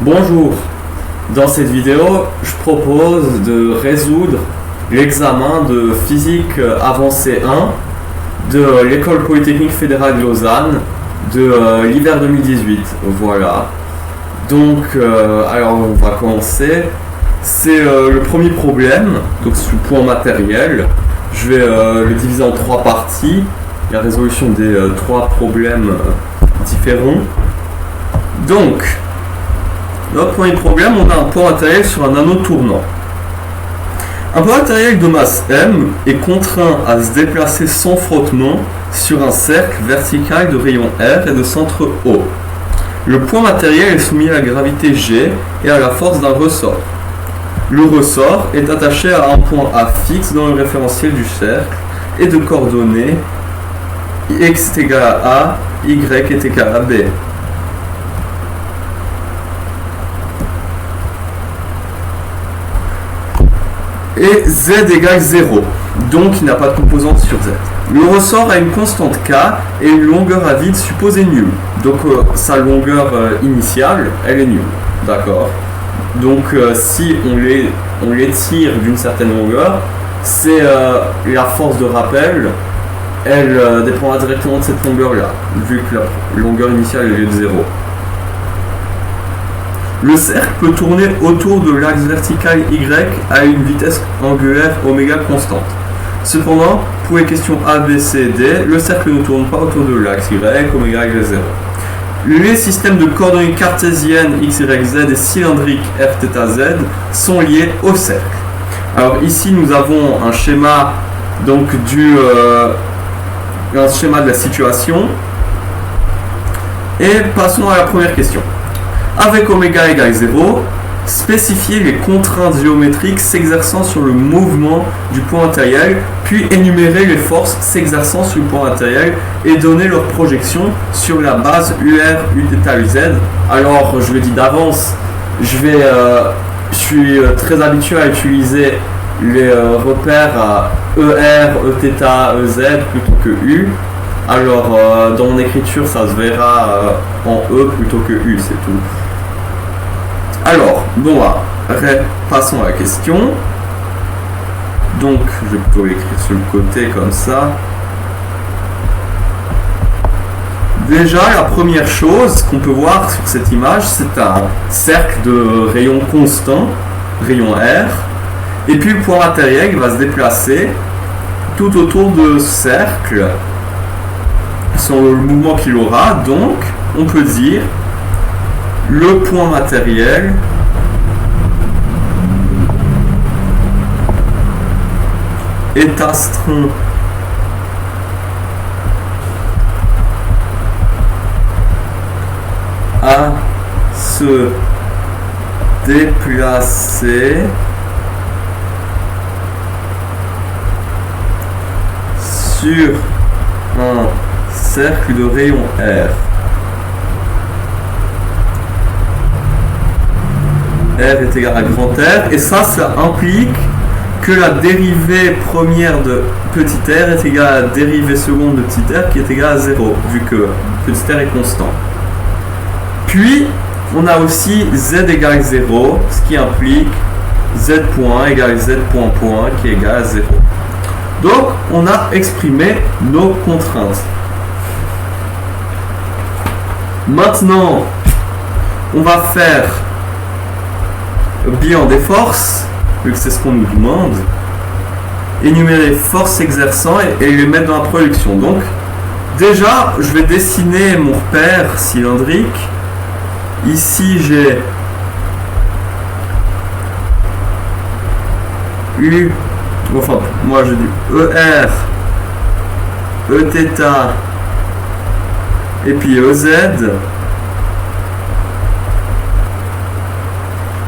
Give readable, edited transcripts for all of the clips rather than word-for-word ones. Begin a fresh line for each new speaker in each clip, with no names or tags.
Bonjour, dans cette vidéo, je propose de résoudre l'examen de physique avancée 1 de l'École Polytechnique Fédérale de Lausanne de l'hiver 2018. Voilà. Donc, alors on va commencer. C'est le premier problème, donc c'est le point matériel. Je vais le diviser en trois parties, la résolution des trois problèmes différents. Donc, notre premier problème, on a un point matériel sur un anneau tournant. Un point matériel de masse M est contraint à se déplacer sans frottement sur un cercle vertical de rayon R et de centre O. Le point matériel est soumis à la gravité G et à la force d'un ressort. Le ressort est attaché à un point A fixe dans le référentiel du cercle et de coordonnées x est égal à A, y est égal à B. Et z égale 0, donc il n'a pas de composante sur z. Le ressort a une constante k et une longueur à vide supposée nulle. Donc sa longueur initiale, elle est nulle. D'accord. Donc si on l'étire d'une certaine longueur, c'est la force de rappel, elle dépendra directement de cette longueur-là, vu que la longueur initiale est de 0. Le cercle peut tourner autour de l'axe vertical Y à une vitesse angulaire oméga constante. Cependant, pour les questions A, B, C, D, le cercle ne tourne pas autour de l'axe Y, oméga égale 0. Les systèmes de coordonnées cartésiennes X, Y, Z et cylindriques R, θ, Z sont liés au cercle. Alors ici, nous avons un schéma, donc un schéma de la situation. Et passons à la première question. Avec oméga égale 0, spécifier les contraintes géométriques s'exerçant sur le mouvement du point matériel, puis énumérer les forces s'exerçant sur le point matériel et donner leur projection sur la base UR, Uθ, UZ. Alors, je le dis d'avance, je suis très habitué à utiliser les repères à ER, Eθ, EZ plutôt que U. Alors, dans mon écriture, ça se verra en E plutôt que U, c'est tout. Alors, bon, passons à la question. Donc, je vais plutôt l'écrire sur le côté comme ça. Déjà, la première chose qu'on peut voir sur cette image, c'est un cercle de rayon constant, rayon R. Et puis, le point matériel va se déplacer tout autour de ce cercle, sur le mouvement qu'il aura. Donc, on peut dire le point matériel est astreint à se déplacer sur un cercle de rayon R. R est égal à grand R, et ça implique que la dérivée première de petit r est égale à la dérivée seconde de petit r qui est égale à 0, vu que petit r est constant. Puis, on a aussi z égale 0, ce qui implique z point égale z point point qui est égal à 0. Donc, on a exprimé nos contraintes. Maintenant, on va faire bilan des forces, vu que c'est ce qu'on nous demande, énumérer forces exerçant et les mettre dans la production. Donc, déjà, je vais dessiner mon repère cylindrique. Ici, j'ai U, enfin, moi je dis ER, Eθ, et puis EZ.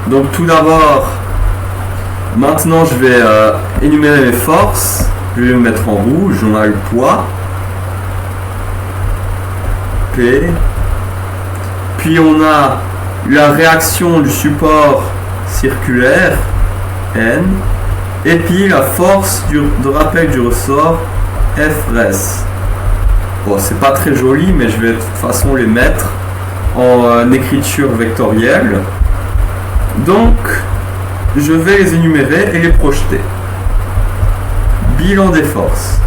Donc tout d'abord, maintenant je vais énumérer mes forces. Je vais me mettre en rouge. On a le poids P. Puis on a la réaction du support circulaire N. Et puis la force de rappel du ressort Fres. Bon, c'est pas très joli, mais je vais de toute façon les mettre en écriture vectorielle. Donc, je vais les énumérer et les projeter. Bilan des forces.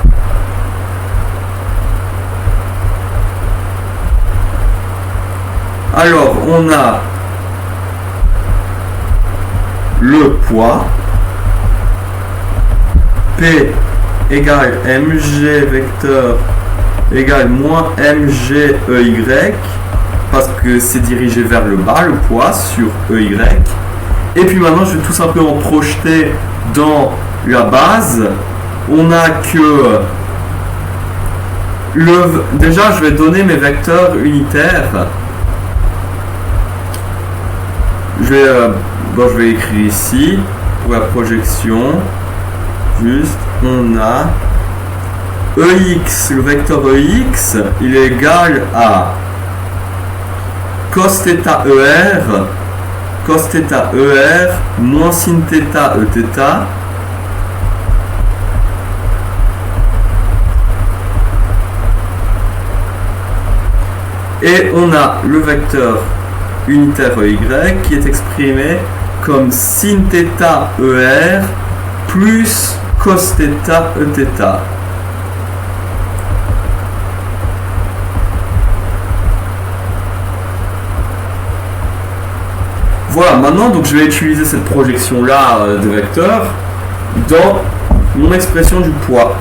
Alors, on a le poids, P égale mg vecteur égale moins mg EY, parce que c'est dirigé vers le bas, le poids, sur EY. Et puis maintenant, je vais tout simplement projeter dans la base. On a que... Déjà, je vais donner mes vecteurs unitaires. Je vais écrire ici, pour la projection. Juste, on a EX, le vecteur EX, il est égal à cos θ ER moins sin θ Eθ et on a le vecteur unitaire EY qui est exprimé comme sin θ ER plus cos θ Eθ. Voilà, maintenant donc je vais utiliser cette projection là de vecteurs dans mon expression du poids,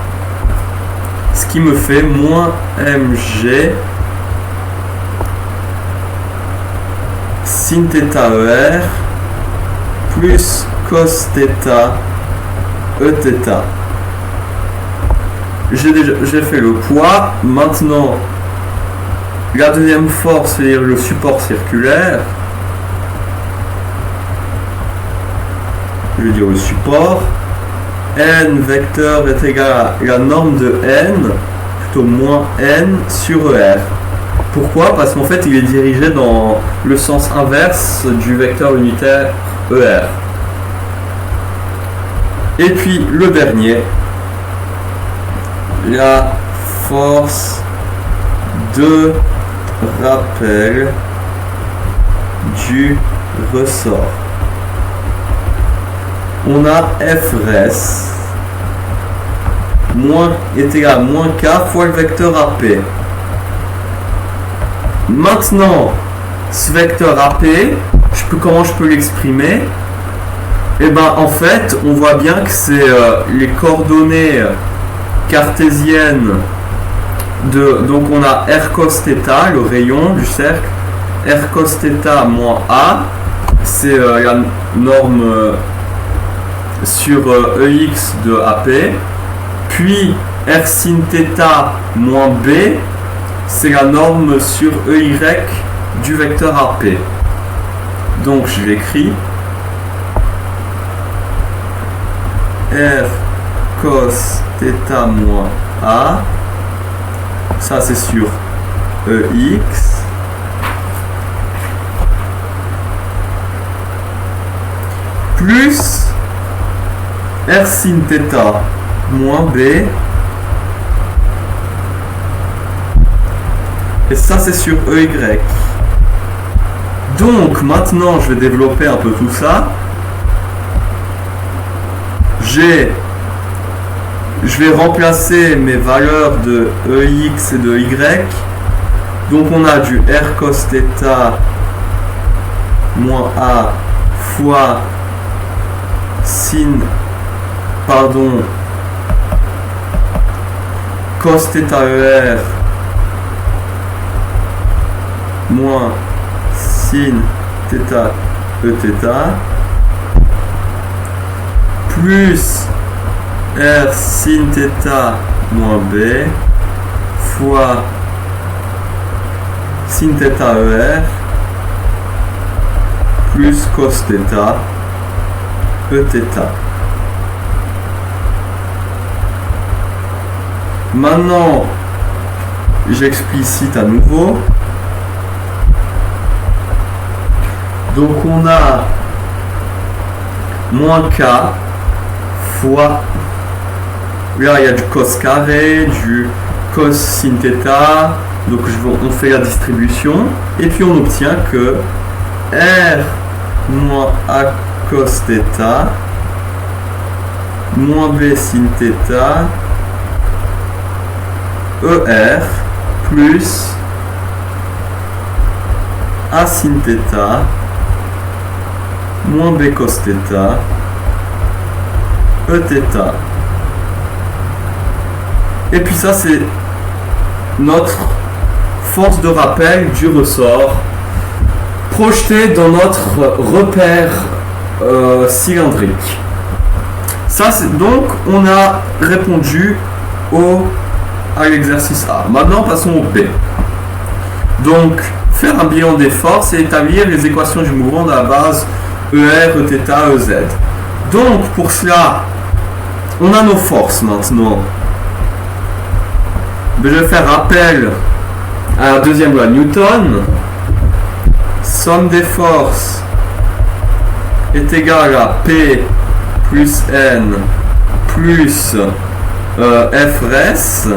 ce qui me fait moins mg sin θ ER plus cos θ Eθ. J'ai fait le poids. Maintenant, la deuxième force, c'est-à-dire le support circulaire. Je vais dire le support. N vecteur est égal à la norme de N, plutôt moins N sur ER. Pourquoi? Parce qu'en fait, il est dirigé dans le sens inverse du vecteur unitaire ER. Et puis le dernier, la force de rappel du ressort. On a Fres est égal à moins K fois le vecteur AP. Maintenant, ce vecteur AP, comment je peux l'exprimer? Et ben en fait, on voit bien que c'est les coordonnées cartésiennes de... Donc on a R cos θ, le rayon du cercle, R cos θ moins A, c'est la norme sur EX de AP, puis R sin θ moins B, c'est la norme sur EY du vecteur AP. Donc je l'écris. R cos θ moins A, ça c'est sur EX, plus R sin θ moins B, et ça c'est sur EY. Donc maintenant je vais développer un peu tout ça. Je vais remplacer mes valeurs de EX et de Y. Donc on a du R cos θ moins A fois cos θ ER moins sin θ Eθ plus R sin θ moins B fois sin θ ER plus cos θ Eθ. Maintenant, j'explicite à nouveau. Donc on a moins K fois, là il y a du cos carré, du cos sin θ, donc on fait la distribution, et puis on obtient que R moins A cos θ moins B sin θ ER plus A sin θ moins B cos θ Eθ. Et puis ça c'est notre force de rappel du ressort projetée dans notre repère cylindrique. Ça c'est donc on a répondu à l'exercice A. Maintenant passons au B. Donc faire un bilan des forces et établir les équations du mouvement de la base ER, Eθ, Ez. Donc pour cela on a nos forces maintenant. Je vais faire appel à la deuxième loi de Newton. Somme des forces est égale à P plus N plus Frs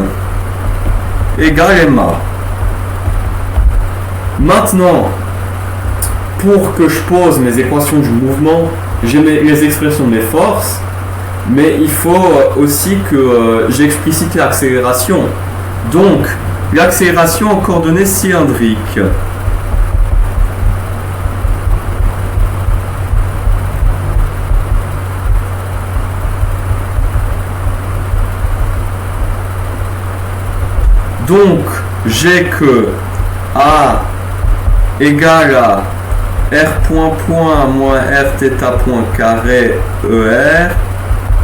égale MA. Maintenant, pour que je pose mes équations du mouvement, j'ai les expressions de mes forces, mais il faut aussi que j'explicite l'accélération. Donc, l'accélération en coordonnées cylindriques. Donc, j'ai que A égale à R point point moins R θ point carré ER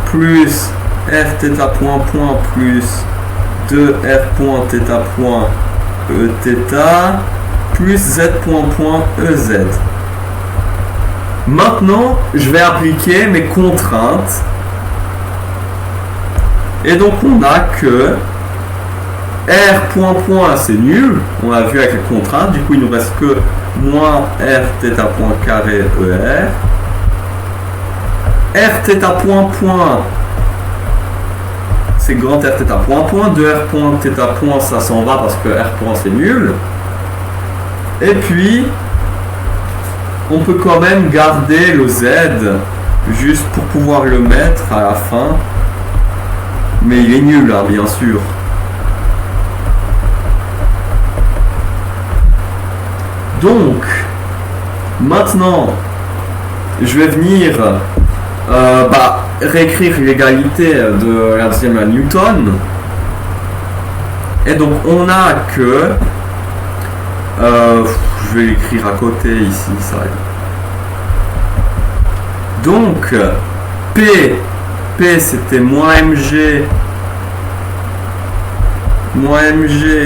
plus R θ point point plus 2R point θ point Eθ plus Z point point EZ. Maintenant, je vais appliquer mes contraintes. Et donc, on a que R point point c'est nul, on l'a vu avec les contraintes, du coup il nous reste que moins R θ point carré ER. R θ point point c'est grand R θ point point, 2R point θ point ça s'en va parce que R point c'est nul. Et puis on peut quand même garder le Z juste pour pouvoir le mettre à la fin, mais il est nul hein, bien sûr. Donc, maintenant, je vais venir réécrire l'égalité de la deuxième loi de Newton. Et donc, on a que... je vais l'écrire à côté ici, ça va. Donc, P c'était moins mg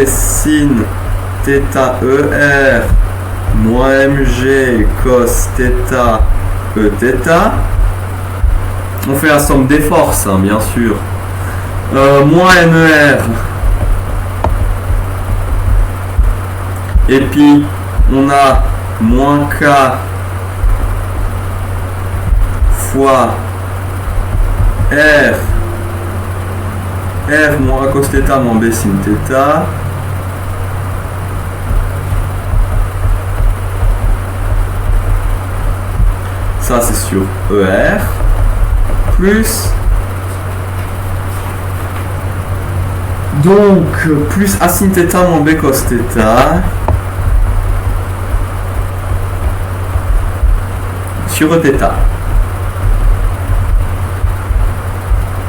sin θ ER moins mg cos θ Eθ. On fait la somme des forces, hein, bien sûr. Moins MER. Et puis, on a moins K fois R moins cos θ moins B sin θ. Ça c'est sur ER plus donc plus A sin θ moins B cos θ sur Eθ.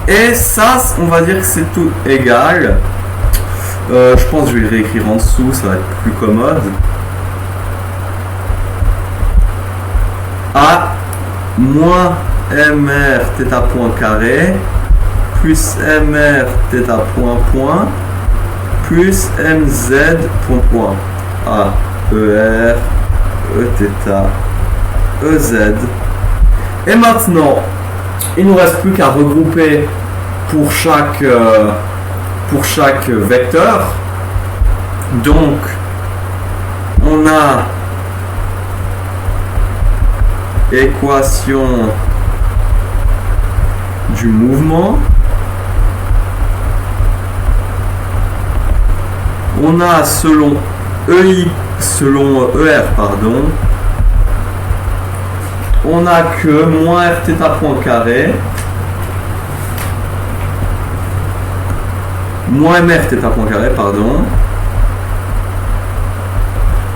Et ça, on va dire que c'est tout égal. Je pense que je vais le réécrire en dessous, ça va être plus commode. A moins mr θ point carré plus mr θ point point plus mz point point A ER Eθ EZ. Et maintenant, il nous reste plus qu'à regrouper pour chaque vecteur. Donc, on a équation du mouvement. On a selon ER, on n'a que moins r θ point carré moins mr θ point carré, pardon,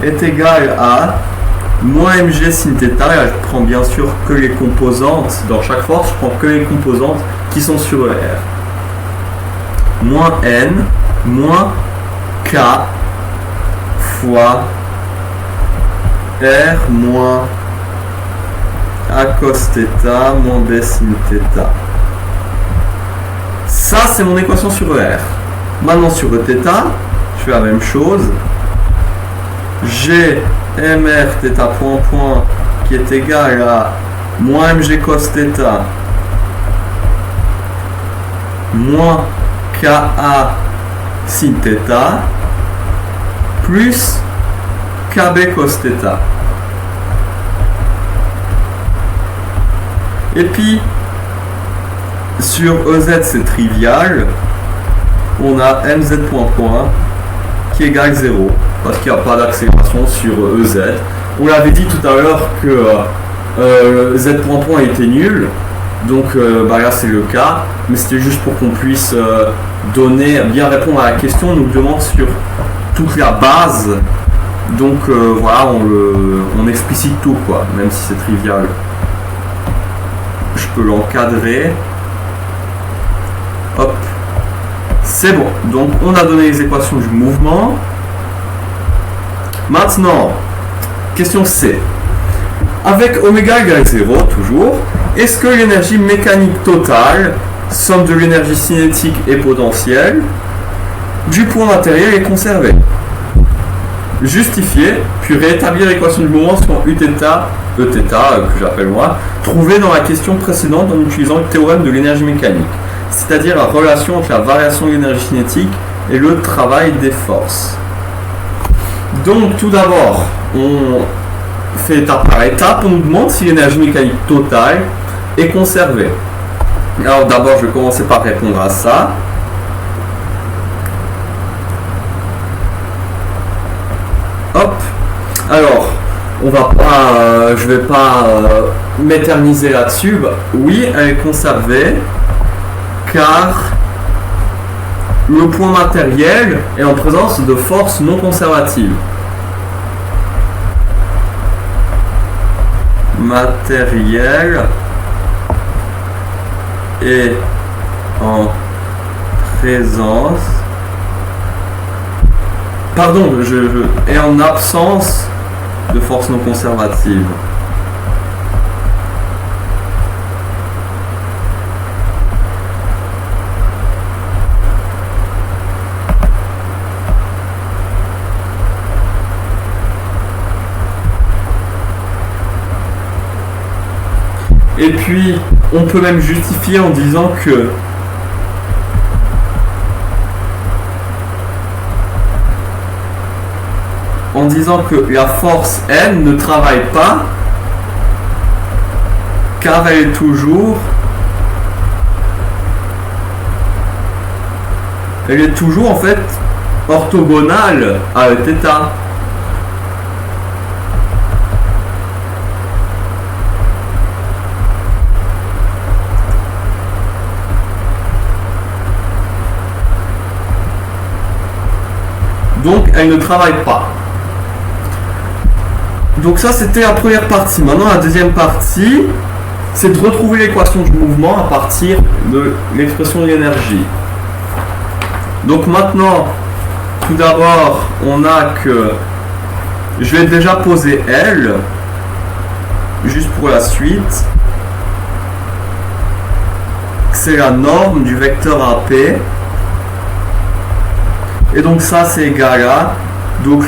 est égal à moins mg sin θ. Là, je prends bien sûr que les composantes, dans chaque force, je prends que les composantes qui sont sur R. Moins n, moins k fois R moins a cos θ moins b sin θ. Ça, c'est mon équation sur R. Maintenant, sur Eθ, je fais la même chose. J'ai mr θ point point qui est égal à moins mg cos θ moins ka sin θ plus kb cos θ. Et puis sur EZ c'est trivial, on a mz point point qui égale 0 parce qu'il n'y a pas d'accélération sur EZ. On l'avait dit tout à l'heure que z point point était nul, donc bah là c'est le cas, mais c'était juste pour qu'on puisse bien répondre à la question. On nous demande sur toute la base, donc voilà, on explicite tout quoi, même si c'est trivial. Je peux l'encadrer. Hop, c'est bon. Donc on a donné les équations du mouvement. Maintenant, question C. Avec oméga égale 0, toujours, est-ce que l'énergie mécanique totale, somme de l'énergie cinétique et potentielle, du point matériel est conservée? Justifier, puis rétablir l'équation du mouvement sur Uθ, Eθ, que j'appelle moi, trouvée dans la question précédente en utilisant le théorème de l'énergie mécanique, c'est-à-dire la relation entre la variation de l'énergie cinétique et le travail des forces. Donc tout d'abord, on fait étape par étape, on nous demande si l'énergie mécanique totale est conservée. Alors d'abord, je vais commencer par répondre à ça. Hop. Alors, je vais pas m'éterniser là-dessus. Bah, oui, elle est conservée, car le point matériel est en présence de forces non conservatives. Matériel est en présence. Pardon, est en absence de forces non conservatives. Et puis, on peut même justifier en disant que la force N ne travaille pas car elle est toujours en fait orthogonale à Eθ. Donc elle ne travaille pas. Donc ça c'était la première partie. Maintenant la deuxième partie, c'est de retrouver l'équation du mouvement à partir de l'expression de l'énergie. Donc maintenant, tout d'abord, on a que je vais déjà poser L, juste pour la suite. C'est la norme du vecteur AP. Et donc ça c'est égal à donc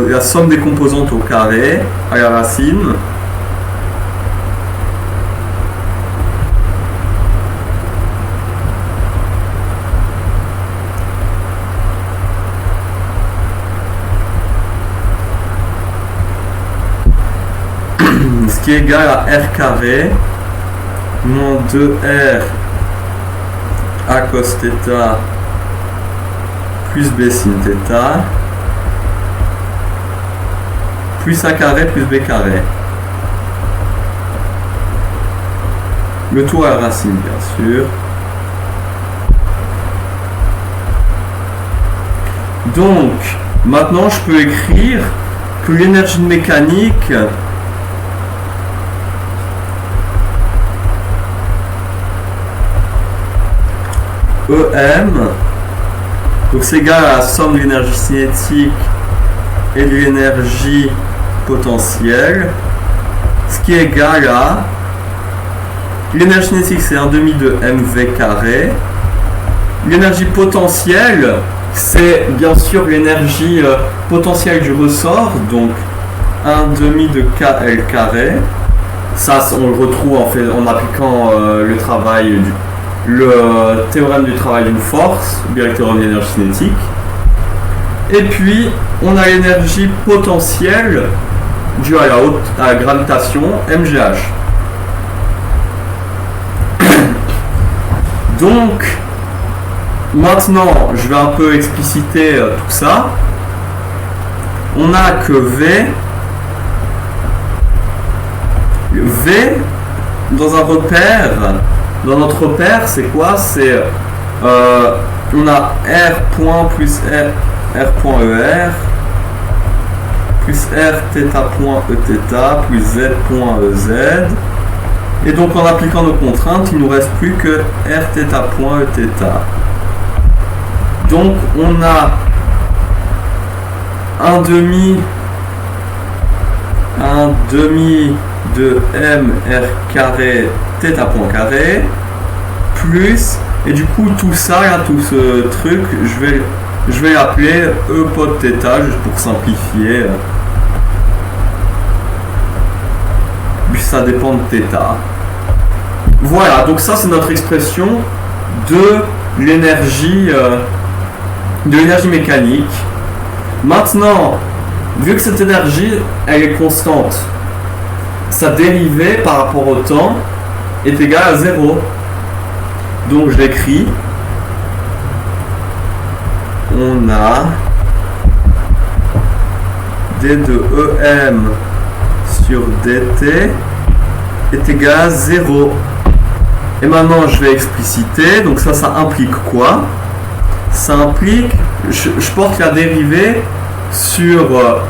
la somme des composantes au carré à la racine ce qui est égal à r carré moins 2r a cos θ plus b sin θ plus a carré plus b carré. Le tout à la racine, bien sûr. Donc, maintenant, je peux écrire que l'énergie mécanique EM, donc c'est égal à la somme de l'énergie cinétique et de l'énergie potentielle, ce qui est égal à l'énergie cinétique, c'est 1/2 de mv carré. L'énergie potentielle, c'est bien sûr l'énergie potentielle du ressort, donc 1/2 de kl carré. Ça, on le retrouve en fait en appliquant le théorème du travail d'une force, ou bien le théorème de l'énergie cinétique. Et puis, on a l'énergie potentielle due à la gravitation, mgh. Donc, maintenant, je vais un peu expliciter tout ça. On a que V dans un repère. Dans notre repère, c'est quoi? C'est on a R point plus R point ER plus R θ point Eθ plus Z point EZ. Et donc en appliquant nos contraintes, il ne nous reste plus que R θ point Eθ. Donc on a 1/2 de mr carré θ point carré plus, et du coup tout ça là, tout ce truc, je vais l'appeler E pod θ juste pour simplifier, puis ça dépend de θ. Voilà, donc ça c'est notre expression de l'énergie mécanique. Maintenant, vu que cette énergie elle est constante, sa dérivée par rapport au temps est égale à 0. Donc je l'écris. On a d de EM sur dt est égal à 0. Et maintenant je vais expliciter. Donc ça implique quoi? Ça implique, je porte la dérivée sur 1/2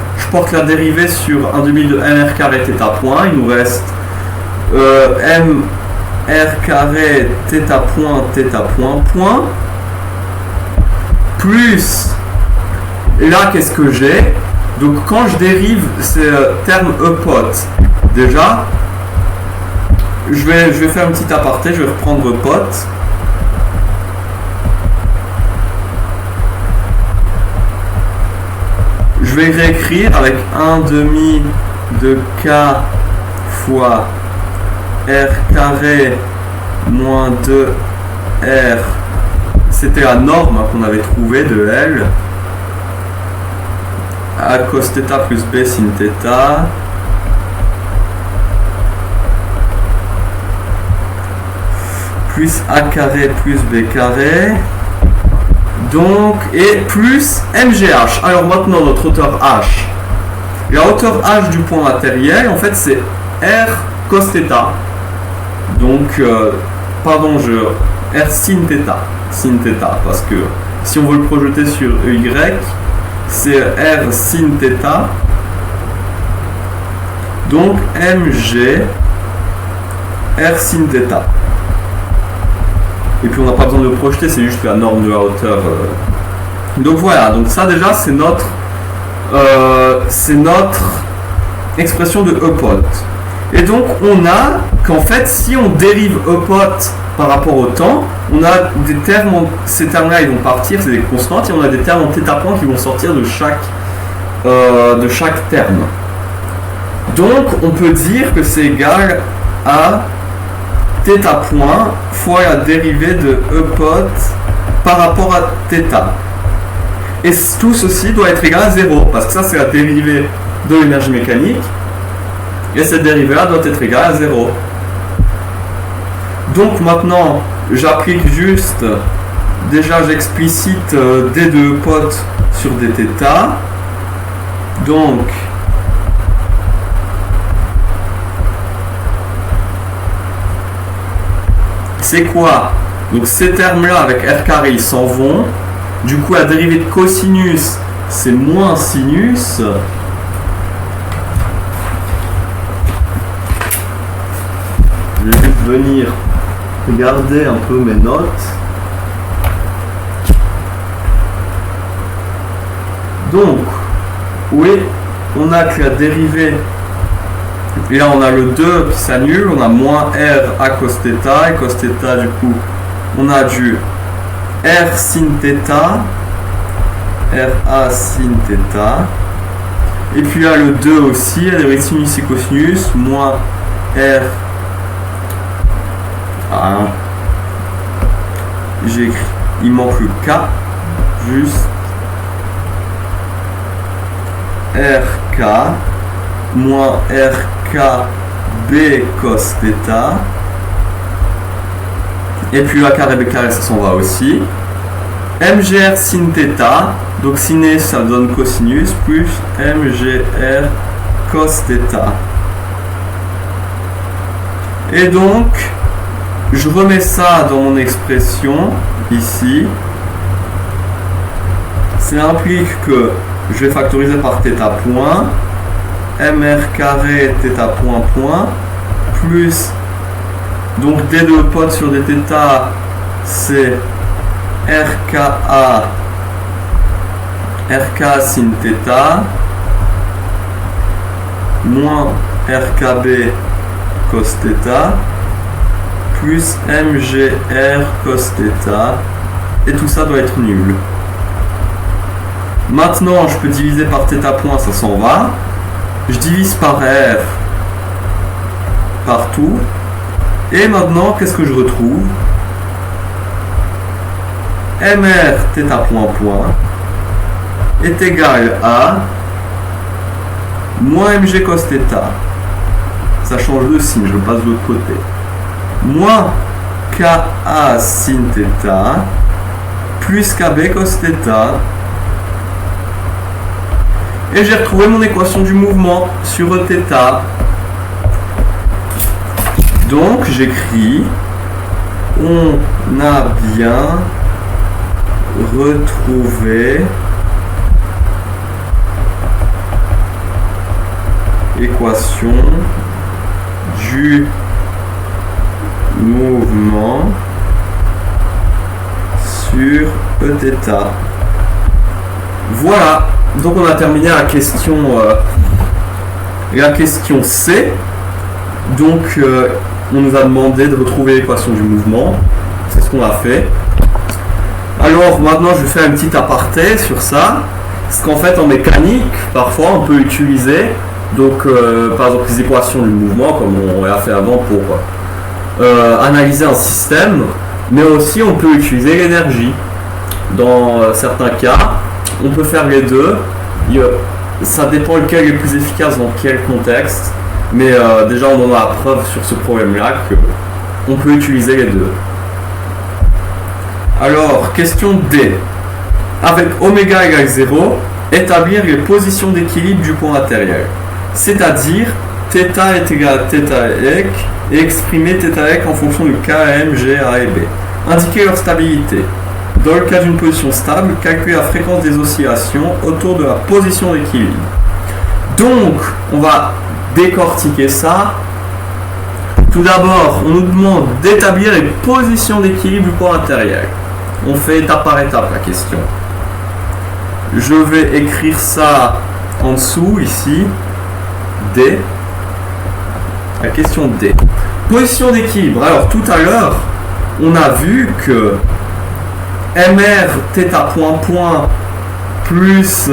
de mr carré θ point. Il nous reste mr carré θ point plus, et là qu'est-ce que j'ai? Donc quand je dérive ces termes E pot, déjà je vais faire un petit aparté, je vais reprendre E pot. Je vais réécrire avec 1/2 de k fois r carré moins 2r. C'était la norme qu'on avait trouvée de L. A cos θ plus b sin θ. Plus a carré plus b carré. Donc, et plus mgh. Alors maintenant, notre hauteur h. La hauteur h du point matériel, en fait, c'est r cos θ. Donc, r sin θ. Parce que si on veut le projeter sur y, c'est r sin θ. Donc, mg r sin θ. Et puis on n'a pas besoin de le projeter, c'est juste la norme de la hauteur. Donc voilà, donc ça déjà c'est notre expression de E pot. Et donc on a qu'en fait si on dérive E pot par rapport au temps, on a des termes, ces termes-là ils vont partir, c'est des constantes, et on a des termes en θ point qui vont sortir de chaque terme. Donc on peut dire que c'est égal à θ point fois la dérivée de E pot par rapport à θ. Et tout ceci doit être égal à 0, parce que ça c'est la dérivée de l'énergie mécanique, et cette dérivée-là doit être égale à 0. Donc maintenant, j'applique juste, déjà j'explicite d de E pot sur dθ. Donc, c'est quoi? Donc ces termes-là avec r carré, ils s'en vont. Du coup, la dérivée de cosinus, c'est moins sinus. Je vais venir regarder un peu mes notes. Donc, oui, on a que la dérivée. Et là, on a le 2 qui s'annule. On a moins r à cos θ. Et cos θ, du coup, on a du r sin θ. RA sin θ. Et puis là, le 2 aussi, la dérivée de sinus et cosinus, moins r. Ah, j'ai écrit, il manque le K, juste RK moins RKB cos θ. Et puis la carré B carré, ça s'en va aussi. MGR sin θ, donc sinus ça donne cosinus, plus MGR cos θ. Et donc, je remets ça dans mon expression, ici. Ça implique que je vais factoriser par θ point, mr carré θ point point, plus, donc d2 potes sur dθ, c'est RKA, RK sin θ, moins RKB cos θ, plus MGR cos θ, et tout ça doit être nul. Maintenant, je peux diviser par θ point, ça s'en va. Je divise par R partout. Et maintenant, qu'est-ce que je retrouve? MR θ point point est égal à moins MG cos θ. Ça change de signe, je passe de l'autre côté. Moins KA sin θ plus KB cos θ. Et j'ai retrouvé mon équation du mouvement sur θ. Donc j'écris, on a bien retrouvé l'équation du mouvement sur Eθ. Voilà, donc on a terminé la question C. Donc on nous a demandé de retrouver l'équation du mouvement, c'est ce qu'on a fait. Alors maintenant je vais faire une petite aparté sur ça, parce qu'en fait en mécanique, parfois on peut utiliser donc par exemple les équations du mouvement comme on l'a fait avant pour analyser un système, mais aussi on peut utiliser l'énergie. Dans certains cas, on peut faire les deux. Ça dépend lequel est le plus efficace dans quel contexte, mais déjà on en a la preuve sur ce problème-là qu'on peut utiliser les deux. Alors, question D. Avec oméga égale 0, établir les positions d'équilibre du point matériel. C'est-à-dire, θ est égal à θ et exprimer θ en fonction de K, M, G, A et B. Indiquer leur stabilité. Dans le cas d'une position stable, calculer la fréquence des oscillations autour de la position d'équilibre. Donc, on va décortiquer ça. Tout d'abord, on nous demande d'établir les positions d'équilibre du point matériel. On fait étape par étape la question. Je vais écrire ça en dessous, ici. D. La question D. Position d'équilibre. Alors, tout à l'heure, on a vu que MR θ point point plus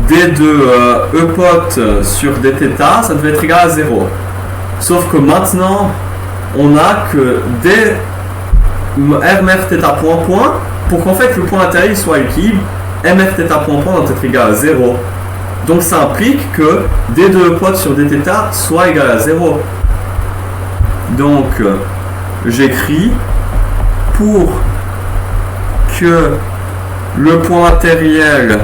D de E pot sur dθ, ça devait être égal à 0. Sauf que maintenant, on a que D MR θ point point, pour qu'en fait le point matériel soit équilibre, MR θ point point doit être égal à 0. Donc ça implique que D de E pot sur dθ soit égal à 0. Donc j'écris pour que le point matériel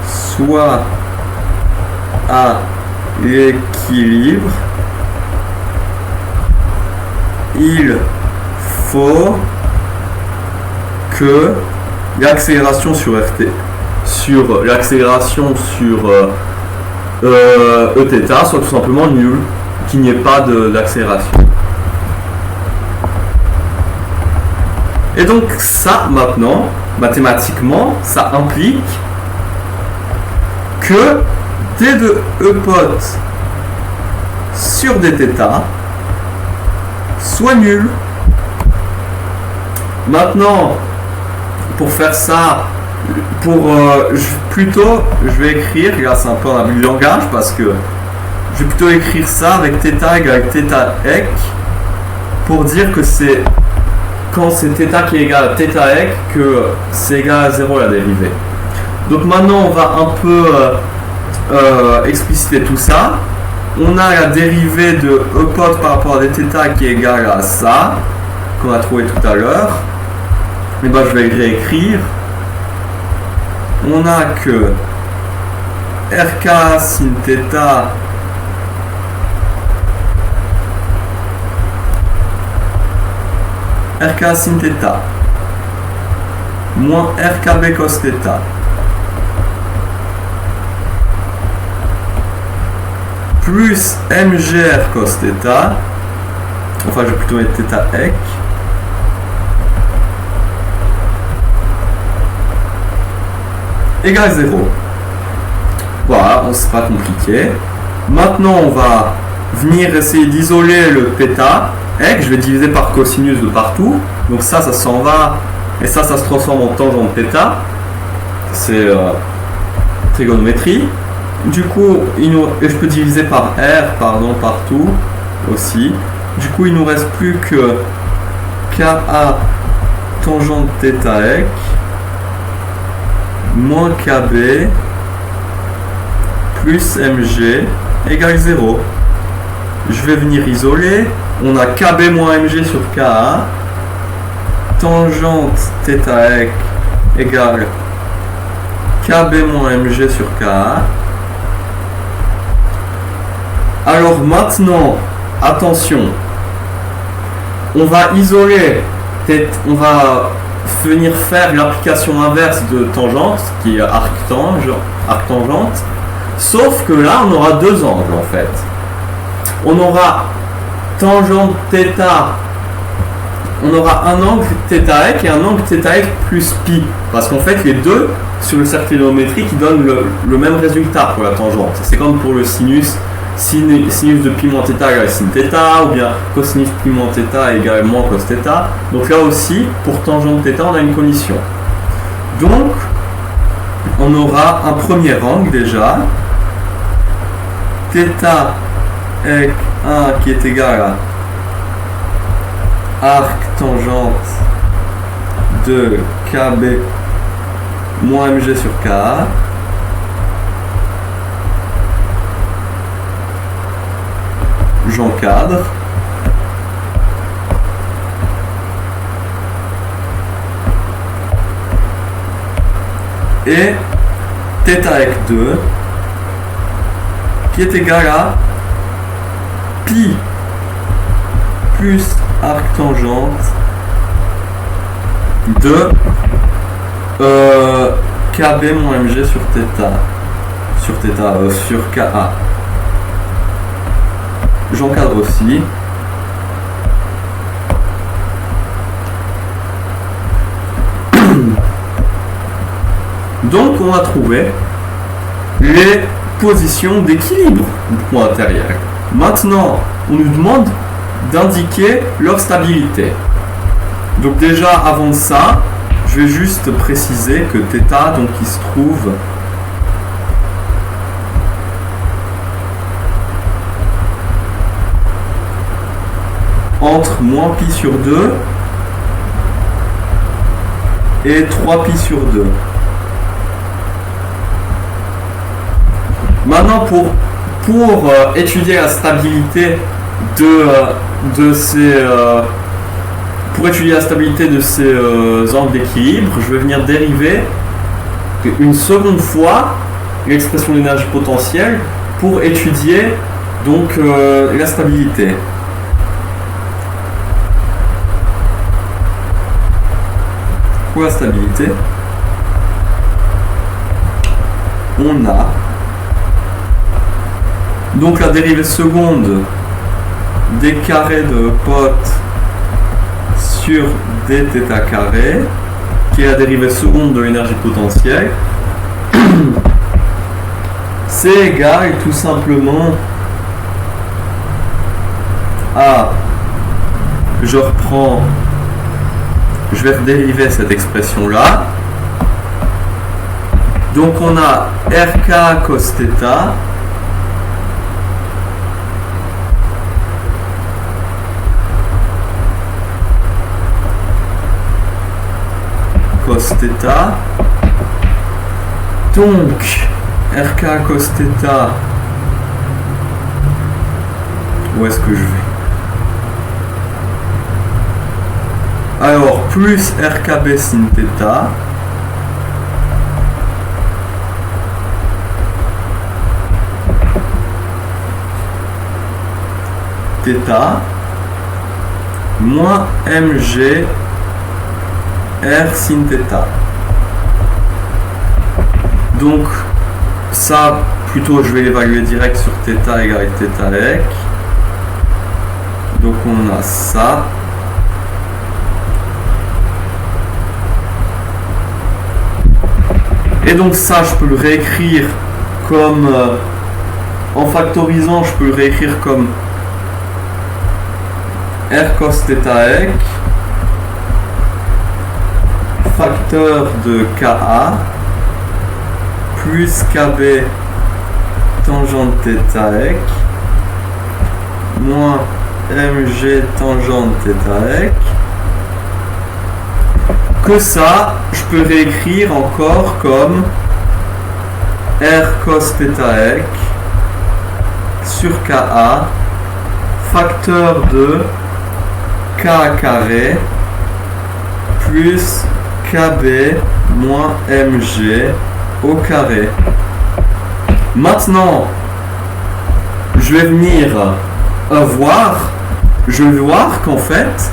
soit à l'équilibre, il faut que l'accélération sur RT, sur l'accélération sur Eθ soit tout simplement nulle, qu'il n'y ait pas d'accélération. Et donc ça, maintenant, mathématiquement, ça implique que d de E pot sur dθ soit nul. Maintenant, pour faire ça, je vais écrire, là c'est un peu un abus de langage parce que je vais plutôt écrire ça avec θ égale θ ec pour dire que c'est quand c'est θ qui est égal à θ ec que c'est égal à 0 la dérivée. Donc maintenant on va un peu expliciter tout ça. On a la dérivée de E pot par rapport à dθ qui est égale à ça, qu'on a trouvé tout à l'heure. Et ben je vais réécrire. On a que RK sin θ RK sin θ moins RKB cos θ plus MGR cos θ, enfin je vais plutôt mettre θ ec, égale 0. Voilà, c'est pas compliqué. Maintenant on va venir essayer d'isoler le θ ec, je vais diviser par cosinus de partout, donc ça s'en va, et ça se transforme en tangente θ, c'est trigonométrie. Du coup, je peux diviser par R, partout aussi. Du coup, il nous reste plus que KA tangente θ ec moins KB plus MG égale 0. Je vais venir isoler. On a KB moins MG sur KA. Tangente θ ec égale KB moins MG sur KA. Alors maintenant, attention, on va isoler, on va venir faire l'application inverse de tangente, qui est arctangente, sauf que là, on aura deux angles en fait. On aura tangente θ, on aura un angle θ ec et un angle θ ec plus pi, parce qu'en fait, les deux, sur le cercle trigonométrique, ils donnent le même résultat pour la tangente. C'est comme pour le sinus. Sinus de pi moins θ égale sin θ, ou bien cosinus pi moins θ égale moins cos θ. Donc là aussi, pour tangente θ, on a une condition. Donc, on aura un premier angle déjà, θ ec 1 qui est égal à arc tangente de KB moins MG sur KA. J'encadre. Et θ ec 2 qui est égal à pi plus arctangente de KB moins MG sur sur KA. J'encadre aussi. Donc on a trouvé les positions d'équilibre du point intérieur. Maintenant, on nous demande d'indiquer leur stabilité. Donc déjà avant ça, je vais juste préciser que θ, donc il se trouve entre moins pi sur 2 et 3 pi sur 2. Maintenant, pour étudier la stabilité de ces angles d'équilibre, je vais venir dériver une seconde fois l'expression d'énergie potentielle pour étudier donc la stabilité. Pour la stabilité, on a donc la dérivée seconde d carré de pot sur dθ carré, qui est la dérivée seconde de l'énergie potentielle. C'est égal tout simplement à, je vais dériver cette expression là, donc on a RK cos θ cos θ, donc RK cos θ, où est-ce que je vais? Alors, plus RKB sin θ, θ, moins mg R sin θ. Donc, ça, plutôt, je vais l'évaluer direct sur θ égale θ ec. Donc, on a ça. Et donc ça, je peux le réécrire comme, en factorisant, je peux le réécrire comme R cos θ ec, facteur de Ka, plus Kb tangente θ ec, moins Mg tangente θ ec. Que ça, je peux réécrire encore comme R cos θ ec sur Ka, facteur de K carré plus Kb moins Mg au carré. Maintenant, je vais venir je vais voir qu'en fait,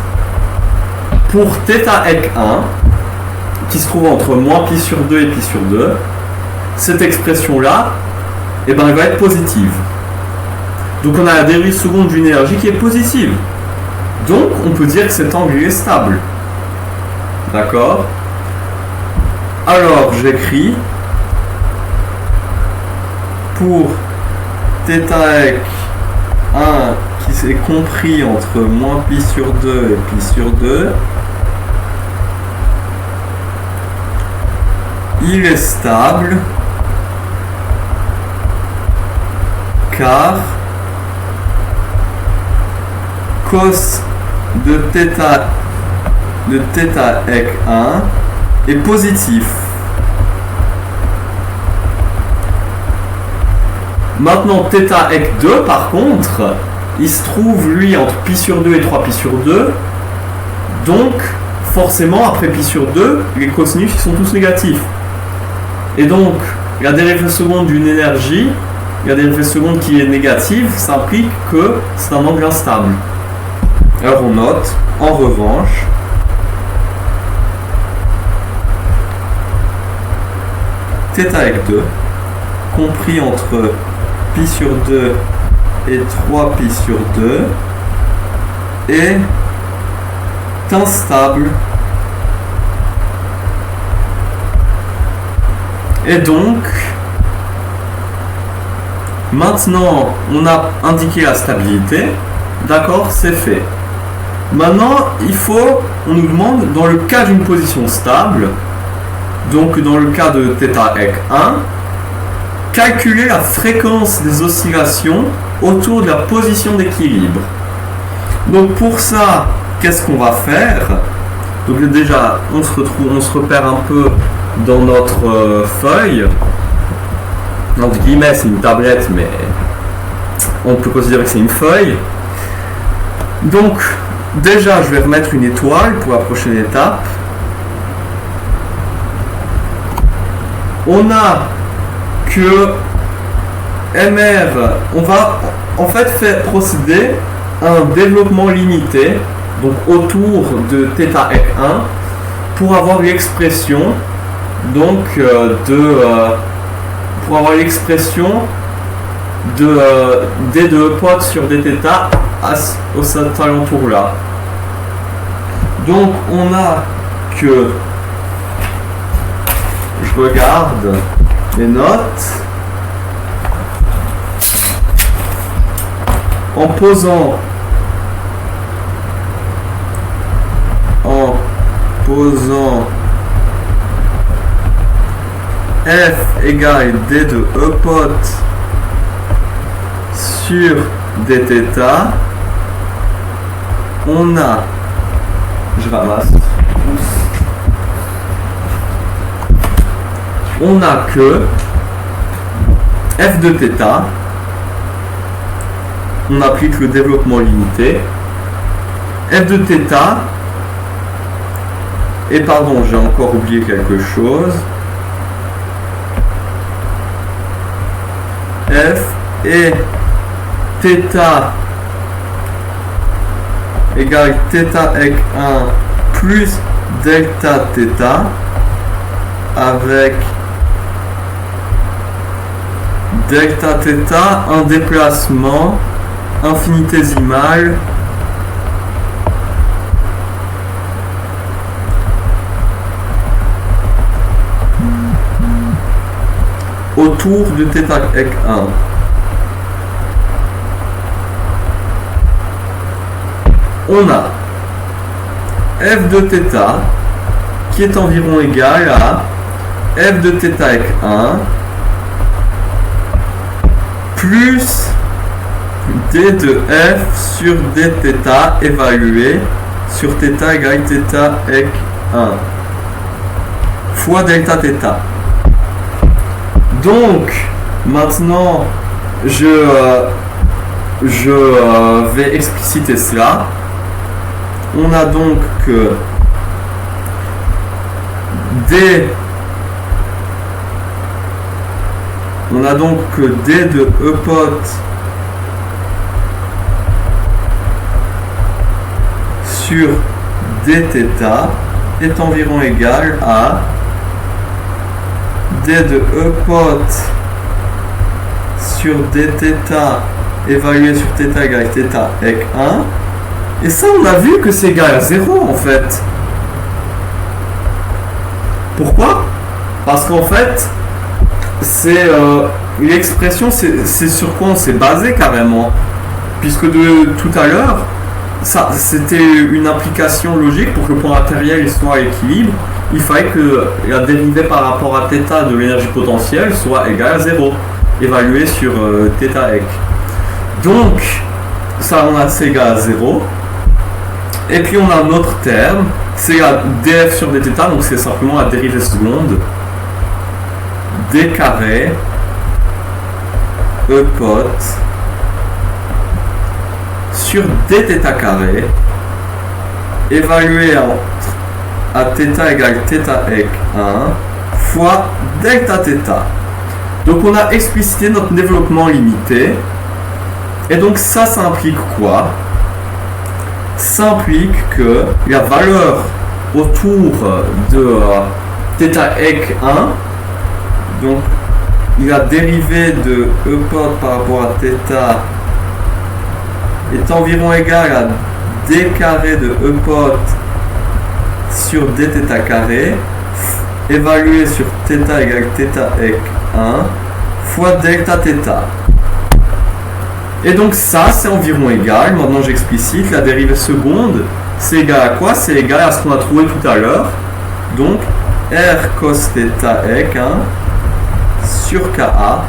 pour θ ec 1, qui se trouve entre moins pi sur 2 et pi sur 2, cette expression-là, eh ben, elle va être positive. Donc on a la dérivée seconde d'une énergie qui est positive. Donc on peut dire que cet angle est stable. D'accord? Alors j'écris pour θ ec 1 qui s'est compris entre moins pi sur 2 et pi sur 2, il est stable car cos de θ ec 1 est positif. Maintenant θ ec 2 par contre, il se trouve lui entre pi sur 2 et 3 pi sur 2, donc forcément après pi sur 2 les cosinus ils sont tous négatifs. Et donc, la dérivée seconde d'une énergie, la dérivée seconde qui est négative, ça implique que c'est un angle instable. Alors on note, en revanche, θ ec 2, compris entre pi sur 2 et 3 pi sur 2, est instable. Et donc, maintenant, on a indiqué la stabilité. D'accord, c'est fait. Maintenant, on nous demande, dans le cas d'une position stable, donc dans le cas de θ ec 1, calculer la fréquence des oscillations autour de la position d'équilibre. Donc pour ça, qu'est-ce qu'on va faire? Donc déjà, on se repère un peu dans notre feuille. Entre guillemets, c'est une tablette, mais on peut considérer que c'est une feuille. Donc, déjà, je vais remettre une étoile pour la prochaine étape. On a que MR, on va en fait faire procéder à un développement limité, donc autour de θ ec 1, pour avoir l'expression donc pour avoir l'expression de d de E' sur dθ au cet alentour là. Donc on a que, je regarde les notes, en posant f égale d de E' sur dθ, on a, je ramasse, on a que f de θ, on applique le développement limité, f de θ, et pardon, j'ai encore oublié quelque chose, f et θ égale θ ec 1 plus delta θ avec delta θ un déplacement infinitésimal autour de θ ec 1. On a f de θ qui est environ égal à f de θ ec 1 plus d de f sur dθ évalué sur θ égale θ ec 1 fois delta θ. Donc maintenant je vais expliciter cela. On a donc que d de E' sur dθ est environ égal à d de E' sur dθ évalué sur θ égale θ ec 1. Et ça, on a vu que c'est égal à 0 en fait. Pourquoi? Parce qu'en fait, c'est l'expression, c'est sur quoi on s'est basé carrément. Puisque de tout à l'heure, ça c'était une application logique pour que le point matériel soit à équilibre. Il fallait que la dérivée par rapport à θ de l'énergie potentielle soit égale à 0, évaluée sur θ ec. Donc, ça on a c'est égal à 0. Et puis on a un autre terme, c'est la df sur dθ, donc c'est simplement la dérivée seconde. d carré E' sur dθ carré évalué à θ égale θ ec 1 fois delta θ. Donc on a explicité notre développement limité. Et donc ça implique quoi? Ça implique que la valeur autour de θ ec 1, donc la dérivée de E' par rapport à θ est environ égale à d carré de E' sur dθ carré évalué sur θ égale θ ec 1 fois delta θ. Et donc ça, c'est environ égal, maintenant j'explicite, la dérivée seconde, c'est égal à quoi? C'est égal à ce qu'on a trouvé tout à l'heure. Donc, R cos θ ec 1 sur Ka.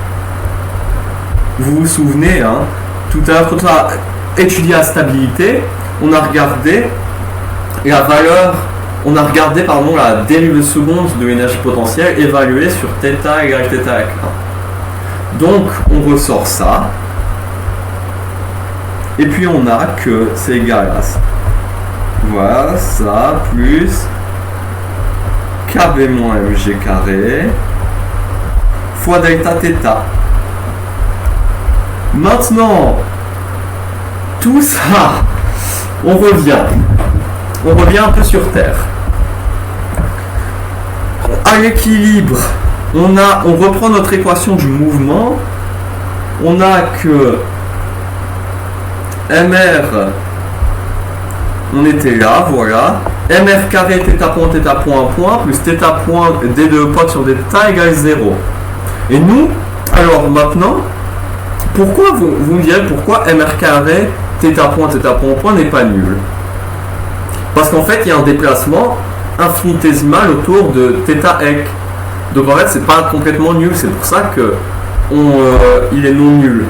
Vous vous souvenez, hein, tout à l'heure, quand on a étudié la stabilité, on a regardé la valeur, la dérivée seconde de l'énergie potentielle évaluée sur θ égale θ ec 1. Donc, on ressort ça. Et puis on a que c'est égal à ça. Voilà, ça, plus KB moins MG carré fois delta θ. Maintenant, tout ça, on revient un peu sur Terre. À l'équilibre, on reprend notre équation du mouvement. On a que MR, on était là, voilà. MR carré, θ point, plus θ point d de pote sur dθ égale 0. Et nous, alors maintenant, pourquoi vous me direz pourquoi MR carré, θ point n'est pas nul? Parce qu'en fait, il y a un déplacement infinitésimal autour de θ ec. Donc en fait, c'est pas complètement nul, c'est pour ça que il est non nul.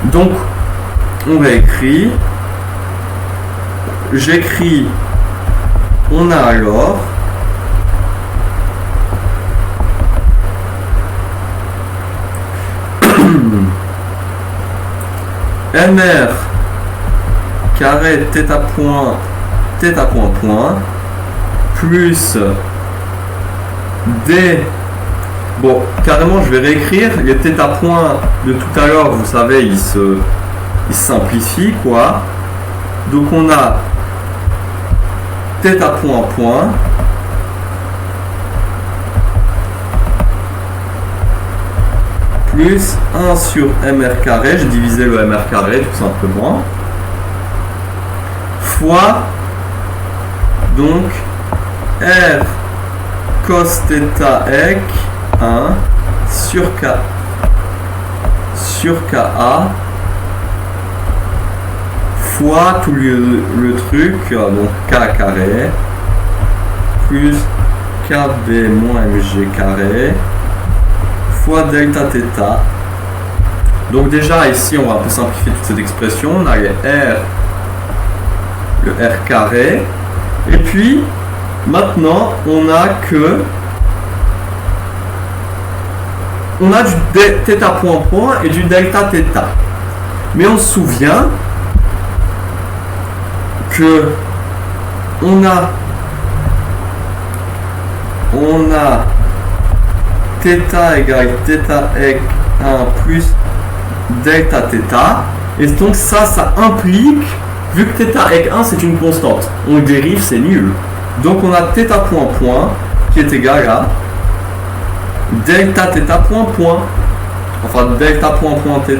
Donc, on réécrit. J'écris. On a alors MR carré θ point plus D. Bon, carrément, je vais réécrire les θ points de tout à l'heure. Vous savez, ils se simplifient, quoi. Donc on a θ point plus 1 sur mr carré, j'ai divisé le mr carré tout simplement, fois donc r cos θ ec 1 sur ka fois tout le truc, donc k carré plus kb moins mg carré fois delta θ. Donc déjà ici on va un peu simplifier toute cette expression. On a le r carré, et puis maintenant on a du θ point et du delta θ. Mais on se souvient que on a θ égale θ ec 1 plus delta θ, et donc ça implique, vu que θ ec 1 c'est une constante, on le dérive, c'est nul. Donc on a θ point qui est égal à delta θ point, enfin delta point θ.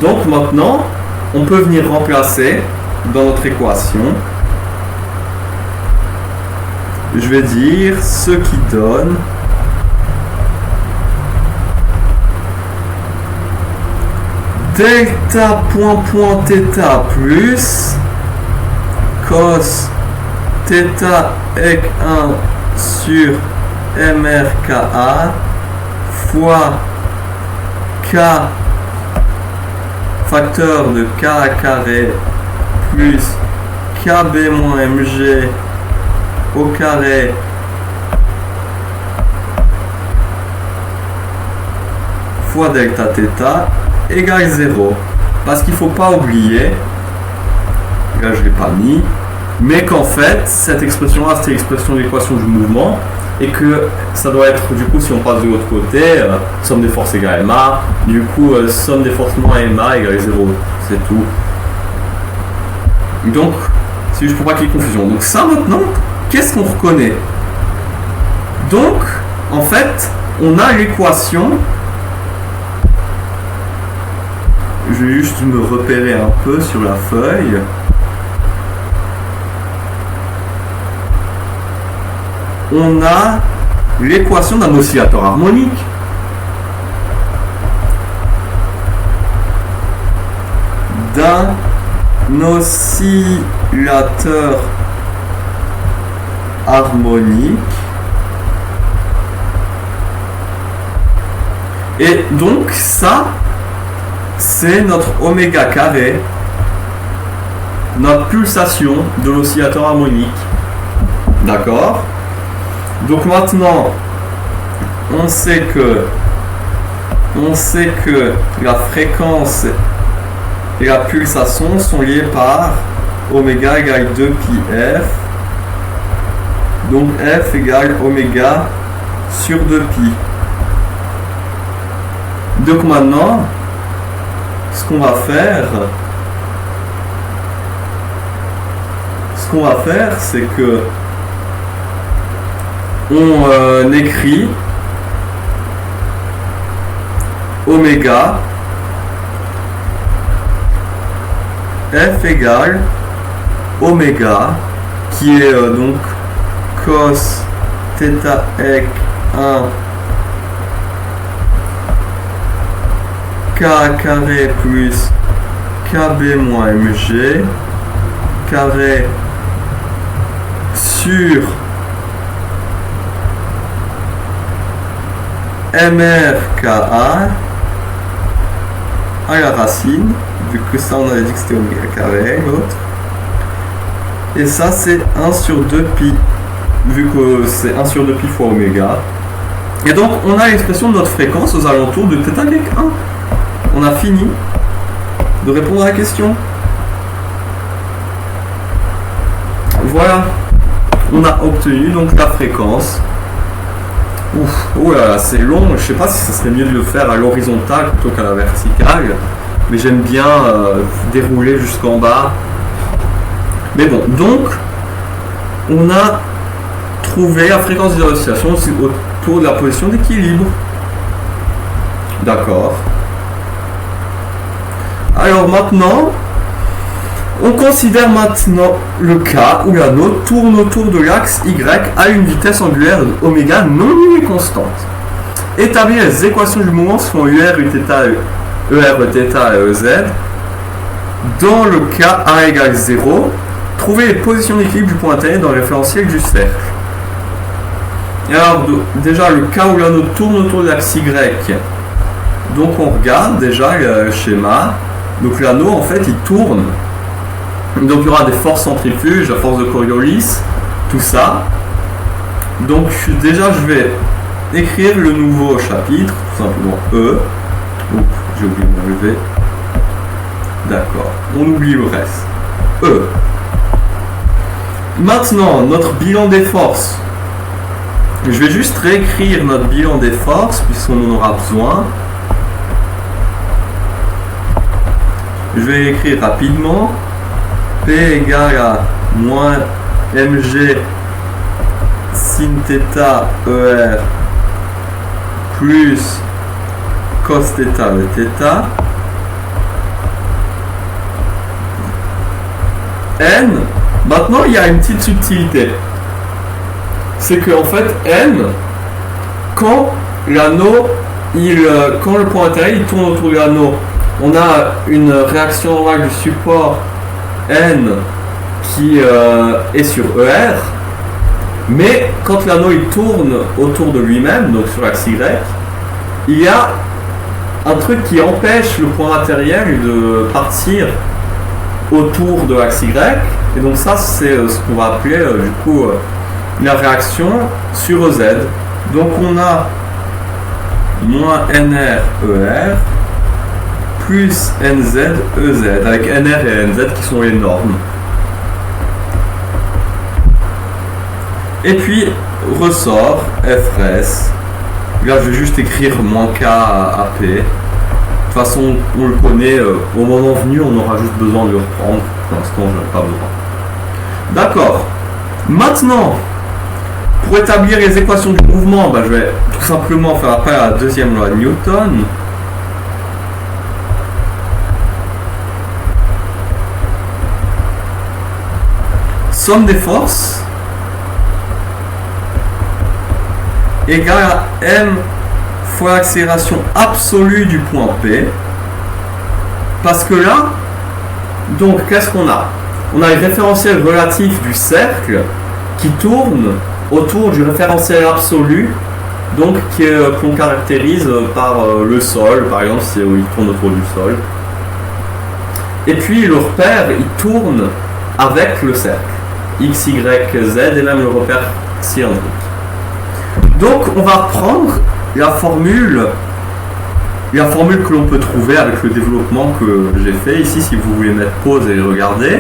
Donc maintenant, on peut venir remplacer dans notre équation. Je vais dire ce qui donne delta point θ plus cos θ ec 1 sur mrka fois k facteur de k carré plus kb moins mg au carré fois delta θ égale 0. Parce qu'il ne faut pas oublier, là je ne l'ai pas mis, mais qu'en fait cette expression là c'est l'expression de l'équation du mouvement, et que ça doit être, du coup si on passe de l'autre côté, somme des forces égale ma, du coup somme des forces moins ma égale 0, c'est tout. Donc c'est juste pour pas qu'il y ait confusion. Donc ça maintenant, qu'est-ce qu'on reconnaît? Donc en fait on a l'équation, je vais juste me repérer un peu sur la feuille. On a l'équation d'un oscillateur harmonique. D'un oscillateur harmonique. Et donc ça, c'est notre oméga carré, notre pulsation de l'oscillateur harmonique. D'accord? Donc maintenant, on sait que la fréquence et la pulsation sont liées par oméga égale 2 pi f. Donc f égale oméga sur 2pi. Donc maintenant, ce qu'on va faire, c'est que on écrit oméga f égale oméga, qui est donc cos θ ec 1 k carré plus kb moins mg carré sur mrka à la racine, vu que ça on avait dit que c'était oméga carré, l'autre. Et ça c'est 1 sur 2pi, vu que c'est 1 sur 2pi fois oméga. Et donc on a l'expression de notre fréquence aux alentours de θ avec 1. On a fini de répondre à la question. Voilà, on a obtenu donc la fréquence. Ouf, oh là là, c'est long, je sais pas si ça serait mieux de le faire à l'horizontale plutôt qu'à la verticale, mais j'aime bien dérouler jusqu'en bas. Mais bon, donc on a trouvé la fréquence des oscillations autour de la position d'équilibre. D'accord. Alors maintenant, on considère maintenant le cas où l'anneau tourne autour de l'axe Y à une vitesse angulaire oméga non nulle et constante. Établir les équations du mouvement selon UR, Uθ, ER, Eθ et EZ. Dans le cas A égale 0, trouver les positions d'équilibre du point intérieur dans le référentiel du cercle. Et alors, déjà, le cas où l'anneau tourne autour de l'axe Y, donc on regarde déjà le schéma. Donc l'anneau, en fait, il tourne. Donc il y aura des forces centrifuges, la force de Coriolis, tout ça. Donc déjà je vais écrire le nouveau chapitre, tout simplement E. Oups, j'ai oublié de m'enlever. D'accord, on oublie le reste. E. Maintenant, notre bilan des forces. Je vais juste réécrire notre bilan des forces, puisqu'on en aura besoin. Je vais écrire rapidement. P égale à moins mg sin θ ER plus cos θ de θ. N, maintenant il y a une petite subtilité. C'est que en fait N, quand l'anneau, quand le point intérieur il tourne autour de l'anneau, on a une réaction normale du support N qui est sur ER, mais quand l'anneau il tourne autour de lui-même, donc sur l'axe Y, il y a un truc qui empêche le point matériel de partir autour de l'axe Y, et donc ça c'est ce qu'on va appeler du coup la réaction sur EZ. Donc on a moins NR ER plus NZ EZ, avec NR et NZ qui sont les normes. Et puis ressort FRS. Là je vais juste écrire moins K à P. De toute façon on le connaît, au moment venu on aura juste besoin de le reprendre. Pour l'instant je n'ai pas besoin. D'accord. Maintenant, pour établir les équations du mouvement, je vais tout simplement faire appel à la deuxième loi de Newton. Somme des forces égale à m fois l'accélération absolue du point P. Parce que là, donc qu'est-ce qu'on a? On a le référentiel relatif du cercle qui tourne autour du référentiel absolu, donc qu'on caractérise par le sol, par exemple, si il tourne autour du sol. Et puis le repère, il tourne avec le cercle. X, Y, Z et même le repère cylindrique. Donc on va reprendre la formule que l'on peut trouver avec le développement que j'ai fait ici, si vous voulez mettre pause et regarder.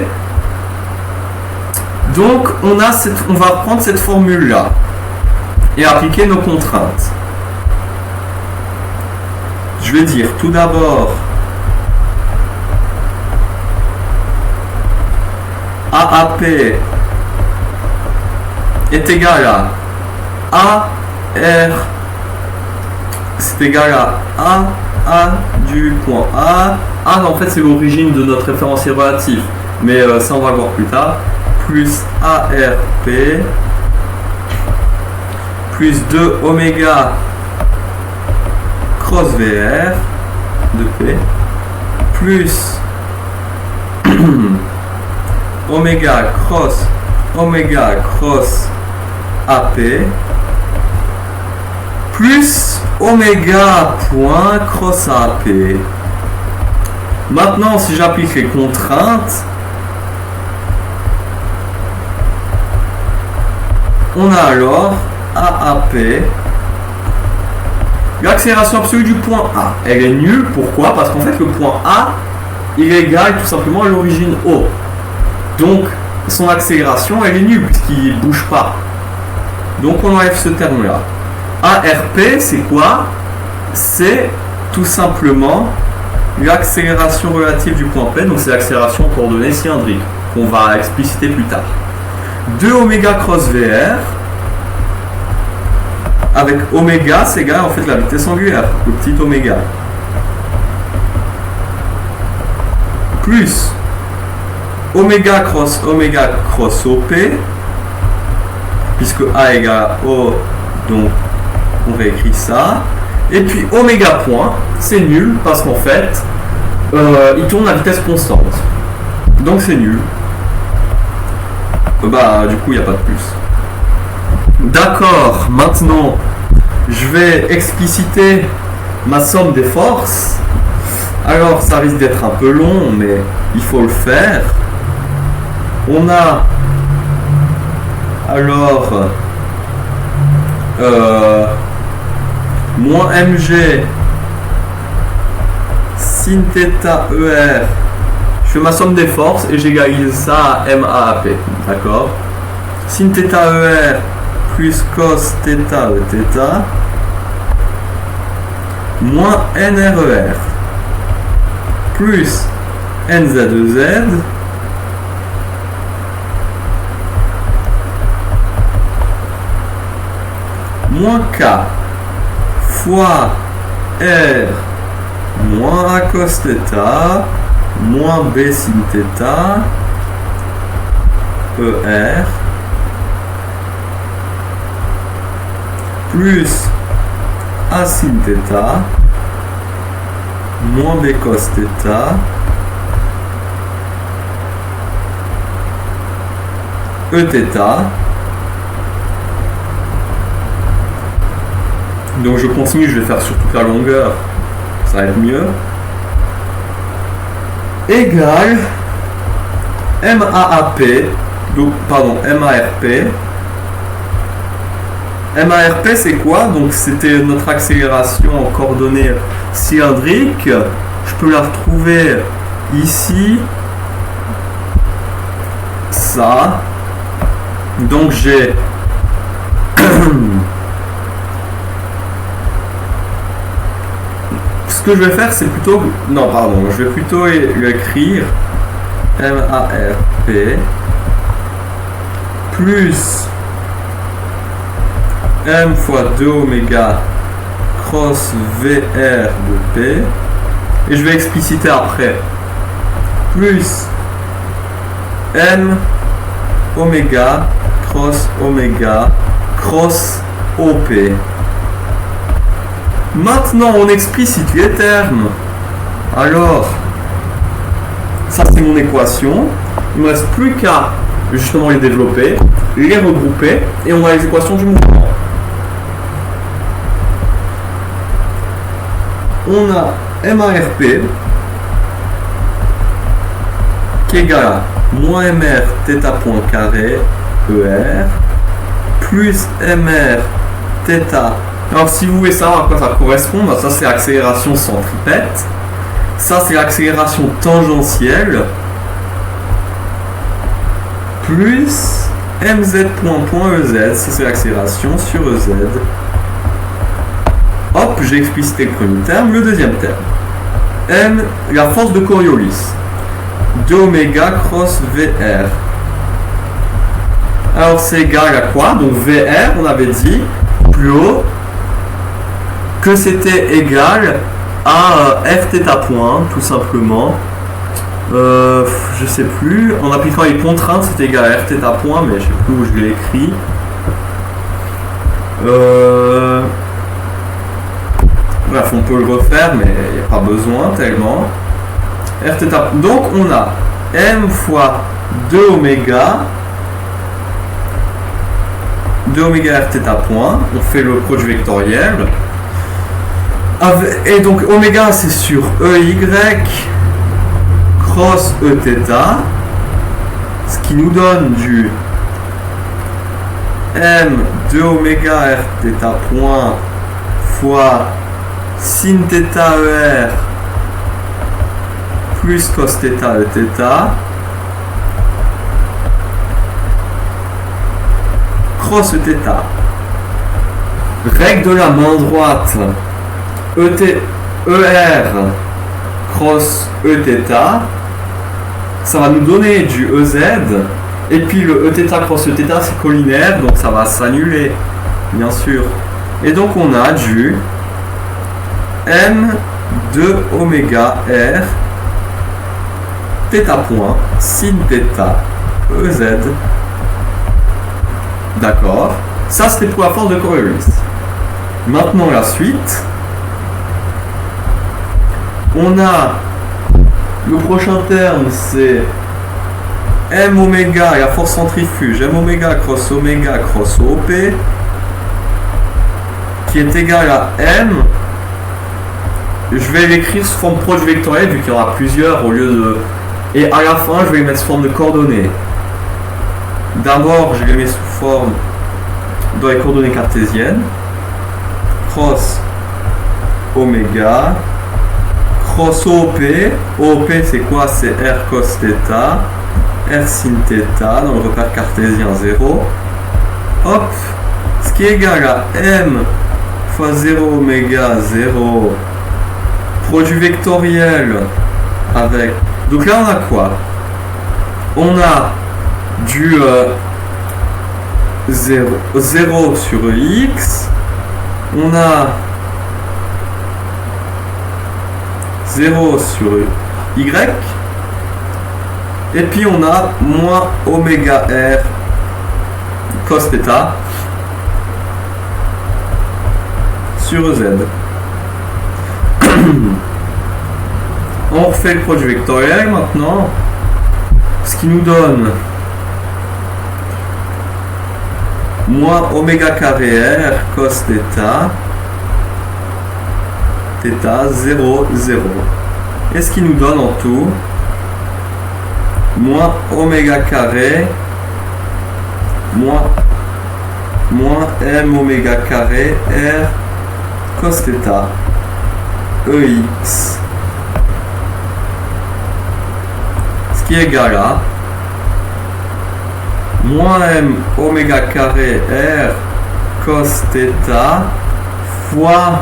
Donc on va reprendre cette formule là. et appliquer nos contraintes. Je vais dire tout d'abord AAP est égal à AR, c'est égal à A du point A. A en fait c'est l'origine de notre référentiel relatif, mais ça on va le voir plus tard, plus ARP plus 2 oméga cross VR de P plus oméga cross AP plus oméga point cross AP. Maintenant, si j'applique les contraintes, on a alors AAP, l'accélération absolue du point A. Elle est nulle, pourquoi? Parce qu'en fait, le point A, il est égal tout simplement à l'origine O. Donc, son accélération, elle est nulle, puisqu'il ne bouge pas. Donc, on enlève ce terme-là. ARP, c'est quoi? C'est tout simplement l'accélération relative du point P, donc c'est l'accélération en coordonnées cylindriques, qu'on va expliciter plus tard. 2 oméga cross VR, avec oméga, c'est égal en fait la vitesse angulaire, le petit oméga. Plus oméga cross OP, puisque A égale à O, donc on réécrit ça. Et puis oméga point, c'est nul parce qu'en fait, il tourne à vitesse constante. Donc c'est nul. Bah du coup il n'y a pas de plus. D'accord, maintenant je vais expliciter ma somme des forces. Alors ça risque d'être un peu long, mais il faut le faire. On a alors moins mg sin θ ER. Je fais ma somme des forces et j'égalise ça à MAAP. D'accord? Sin θ ER plus cos θ Eθ moins NRER plus NZ2Z moins K fois R moins A cos θ moins B sin θ ER plus A sin θ moins B cos θ Eθ. Donc je continue, je vais faire sur toute la longueur, ça va être mieux. Égale MAAP, donc pardon, MARP. MARP c'est quoi? Donc c'était notre accélération en coordonnées cylindriques. Je peux la retrouver ici. Ça. Donc j'ai ce que je vais faire c'est plutôt... Non pardon, je vais plutôt l'écrire MARP plus M fois 2 oméga cross VR de P, et je vais expliciter après, plus M oméga cross OP. Maintenant on explicite les termes. Alors ça c'est mon équation, il ne me reste plus qu'à justement les développer, les regrouper, et on a les équations du mouvement. On a MARP qui est égal à moins MR θ point carré ER plus MR θ. Alors si vous voulez savoir à quoi ça correspond, bah ça c'est l'accélération centripète, ça c'est l'accélération tangentielle, plus mz.ez, c'est l'accélération sur ez. Hop, j'ai explicité le premier terme. Le deuxième terme, m, la force de Coriolis, 2 oméga cross VR. Alors c'est égal à quoi? Donc VR, on avait dit plus haut que c'était égal à f θ point, tout simplement. Je sais plus, en appliquant les contraintes, c'était égal à f θ point, mais je sais plus où je l'ai écrit. Bref, on peut le refaire, mais il n'y a pas besoin tellement. R θ. Donc on a m fois 2 oméga r θ point. On fait le produit vectoriel. Et donc oméga c'est sur EY cross Eθ, ce qui nous donne du m 2 oméga r θ point fois sin θ ER plus cos θ Eθ cross Eθ. Règle de la main droite, ER cross Eθ, ça va nous donner du EZ, et puis le Eθ cross Eθ c'est collinaire, donc ça va s'annuler, bien sûr. Et donc on a du m 2 oméga r θ point sin θ EZ. D'accord, ça c'était pour la force de Coriolis. Maintenant la suite, on a le prochain terme, c'est m oméga, la force centrifuge, m oméga cross OP, qui est égal à m. Je vais l'écrire sous forme proche vectorielle vu qu'il y en aura plusieurs au lieu de. Et à la fin, je vais les mettre sous forme de coordonnées. D'abord, je les mets sous forme dans les coordonnées cartésiennes. Cross oméga, cross OP. OP c'est quoi? C'est R cos θ, R sin θ dans le repère cartésien 0. Hop, ce qui est égal à m fois 0 oméga 0 produit vectoriel avec. Donc là on a quoi? On a du 0 sur x, on a 0 sur y, et puis on a moins oméga r cos θ sur z. On refait le produit vectoriel maintenant, ce qui nous donne moins oméga carré r cos θ 0, 0. Et ce qui nous donne en tout moins oméga carré moins m oméga carré r cos θ EX, ce qui est égal à moins m oméga carré r cos θ fois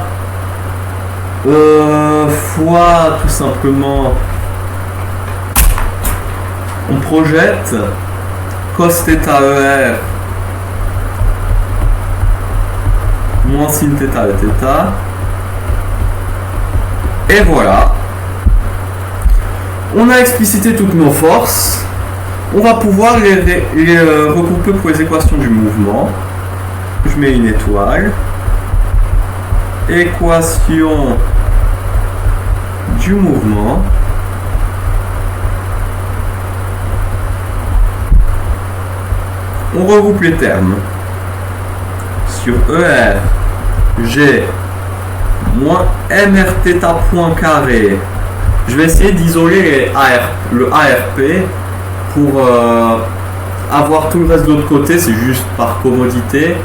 tout simplement on projette cos θ ER moins sin θ Eθ, et voilà, on a explicité toutes nos forces. On va pouvoir les regrouper pour les équations du mouvement. Je mets une étoile. Équation du mouvement. On regroupe les termes. Sur ER, j'ai moins mrθ point carré. Je vais essayer d'isoler le ARP pour avoir tout le reste de l'autre côté. C'est juste par commodité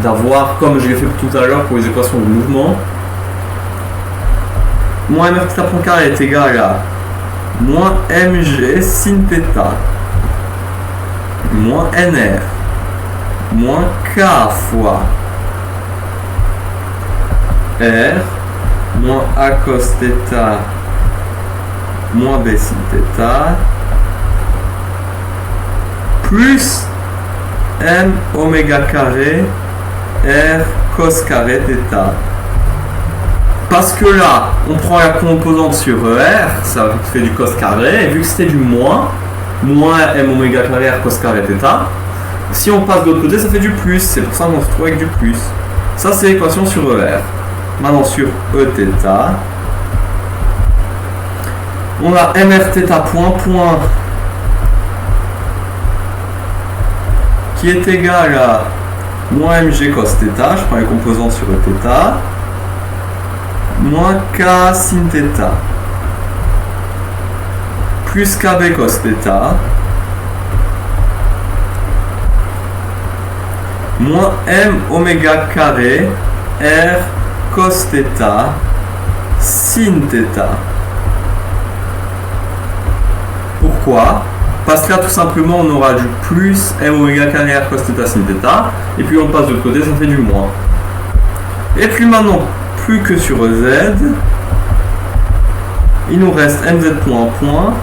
d'avoir, comme je l'ai fait tout à l'heure pour les équations de mouvement, moins mrθ point carré est égal à moins mg sin θ moins nr. moins K fois R moins A cos θ moins B sin θ plus M oméga carré R cos carré θ. Parce que là, on prend la composante sur R, ça fait du cos carré, et vu que c'était du moins M oméga carré R cos carré θ, si on passe de l'autre côté, ça fait du plus, c'est pour ça qu'on se trouve avec du plus. Ça, c'est l'équation sur ER. Maintenant, sur Eθ, on a mrθ point qui est égal à moins mg cos θ, je prends les composantes sur Eθ, moins k sin θ, plus kb cos θ, moins m oméga carré r cos θ sin θ. Pourquoi? Parce que là, tout simplement, on aura du plus m oméga carré r cos θ sin θ, et puis on passe de l'autre côté, ça fait du moins. Et puis maintenant, plus que sur z, il nous reste nz point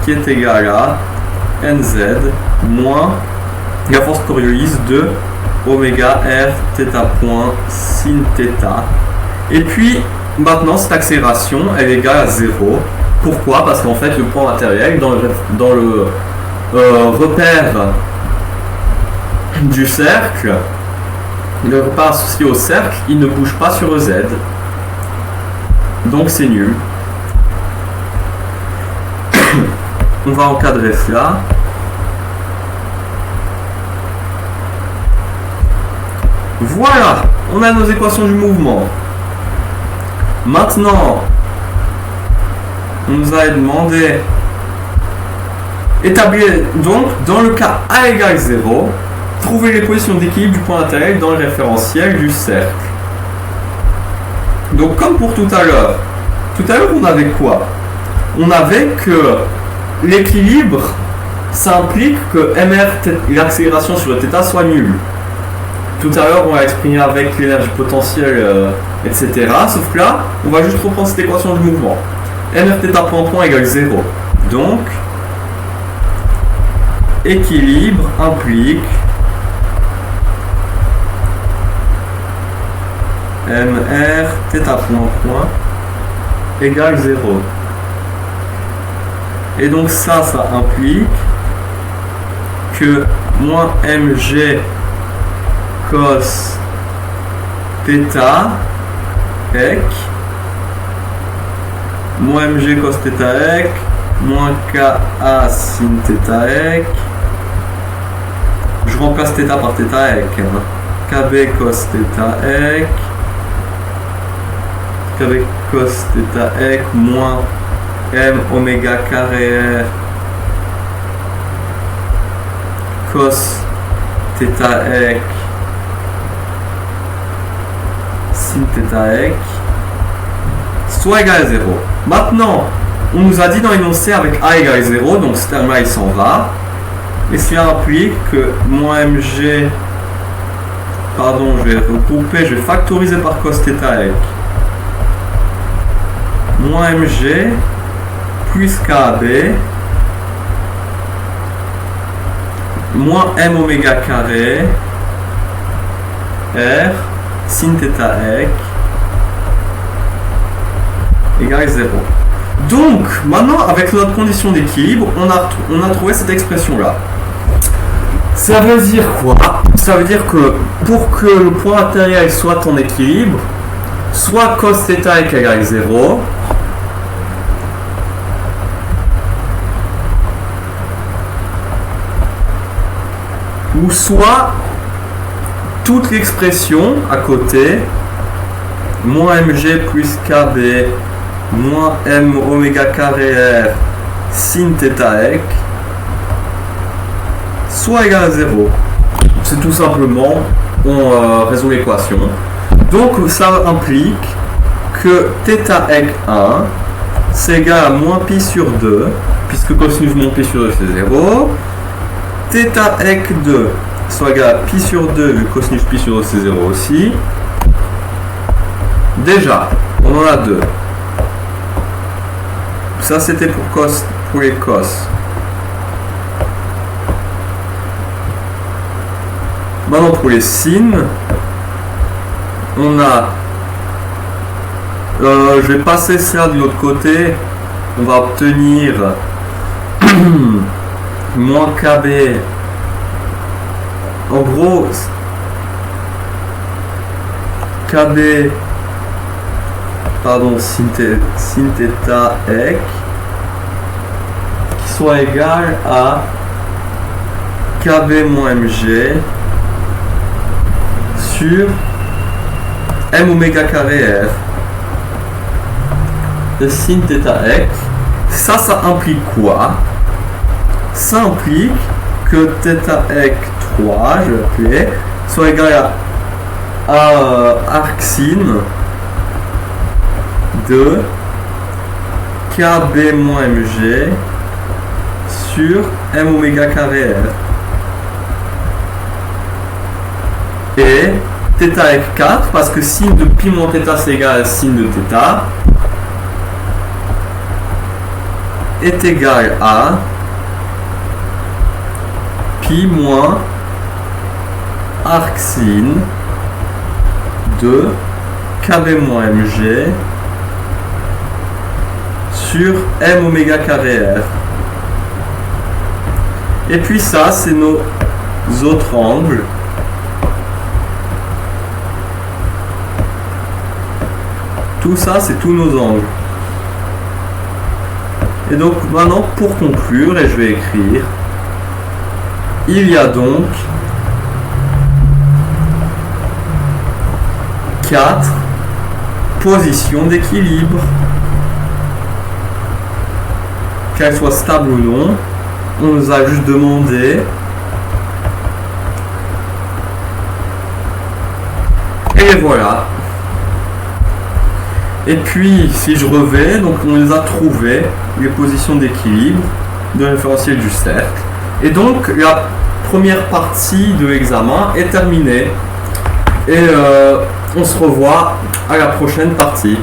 qui est égal à nz moins la force Coriolis de oméga r θ point sin θ. Et puis maintenant cette accélération elle est égale à 0. Pourquoi? Parce qu'en fait le point matériel dans le repère du cercle, le repère associé au cercle, il ne bouge pas sur z. Donc c'est nul. On va encadrer cela. Voilà, on a nos équations du mouvement. Maintenant, on nous a demandé établir donc dans le cas A égale 0, trouver les positions d'équilibre du point matériel dans le référentiel du cercle. Donc comme pour tout à l'heure on avait quoi? On avait que l'équilibre, ça implique que mr, l'accélération sur le θ soit nulle. Tout à l'heure, on va exprimer avec l'énergie potentielle, etc. Sauf que là, on va juste reprendre cette équation du mouvement. mrθ point égale 0. Donc, équilibre implique mrθ point égale 0. Et donc ça implique que moins mg cos θ ec moins mg cos θ ec moins ka sin θ ec, je remplace θ par θ ec, kb cos θ ec, kb cos θ ec moins m oméga carré r cos θ ec sin θ ec soit égal à 0. Maintenant, on nous a dit dans l'énoncé avec A égale 0, donc ce terme-là il s'en va. Et cela implique que moins mg, pardon, je vais regrouper, je vais factoriser par cos θ ec, moins mg plus kb moins m oméga carré r sin θ ec égale 0. Donc, maintenant, avec notre condition d'équilibre, on a trouvé cette expression-là. Ça veut dire quoi? Ça veut dire que pour que le point matériel soit en équilibre, soit cos θ ec égale 0, ou soit toute l'expression à côté, moins mg plus kb moins m oméga carré r sin θ ec soit égal à 0. C'est tout simplement, on résout l'équation. Donc ça implique que θ ec 1 c'est égal à moins pi sur 2, puisque cosinus moins pi sur 2 c'est 0. θ ec 2 soit égal à pi sur 2 vu que cosinus pi sur 2 c'est 0 aussi. Déjà, on en a deux. Ça c'était pour les cos. Maintenant pour les sin, on a... je vais passer ça de l'autre côté. On va obtenir moins KB. En gros, KB, pardon, sin θ ec, qui soit égal à KB moins mg sur m oméga carré r de sin θ ec. Ça implique quoi? Ça implique que θ ec 3, je vais l'appeler, soit égal à arc sin de KB moins mg sur m oméga carré r. Et θ ec 4, parce que sin de pi moins θ c'est égal à sin de θ, est égal à pi moins arc sin de KB moins mg sur m oméga carré r. Et puis ça, c'est nos autres angles. Tout ça, c'est tous nos angles. Et donc maintenant, pour conclure, et je vais écrire, il y a donc 4 positions d'équilibre. Qu'elles soient stables ou non, on nous a juste demandé et voilà. Et puis si je revais, donc on les a trouvées, les positions d'équilibre de référentiel du cercle. Et donc la première partie de l'examen est terminée. Et on se revoit à la prochaine partie.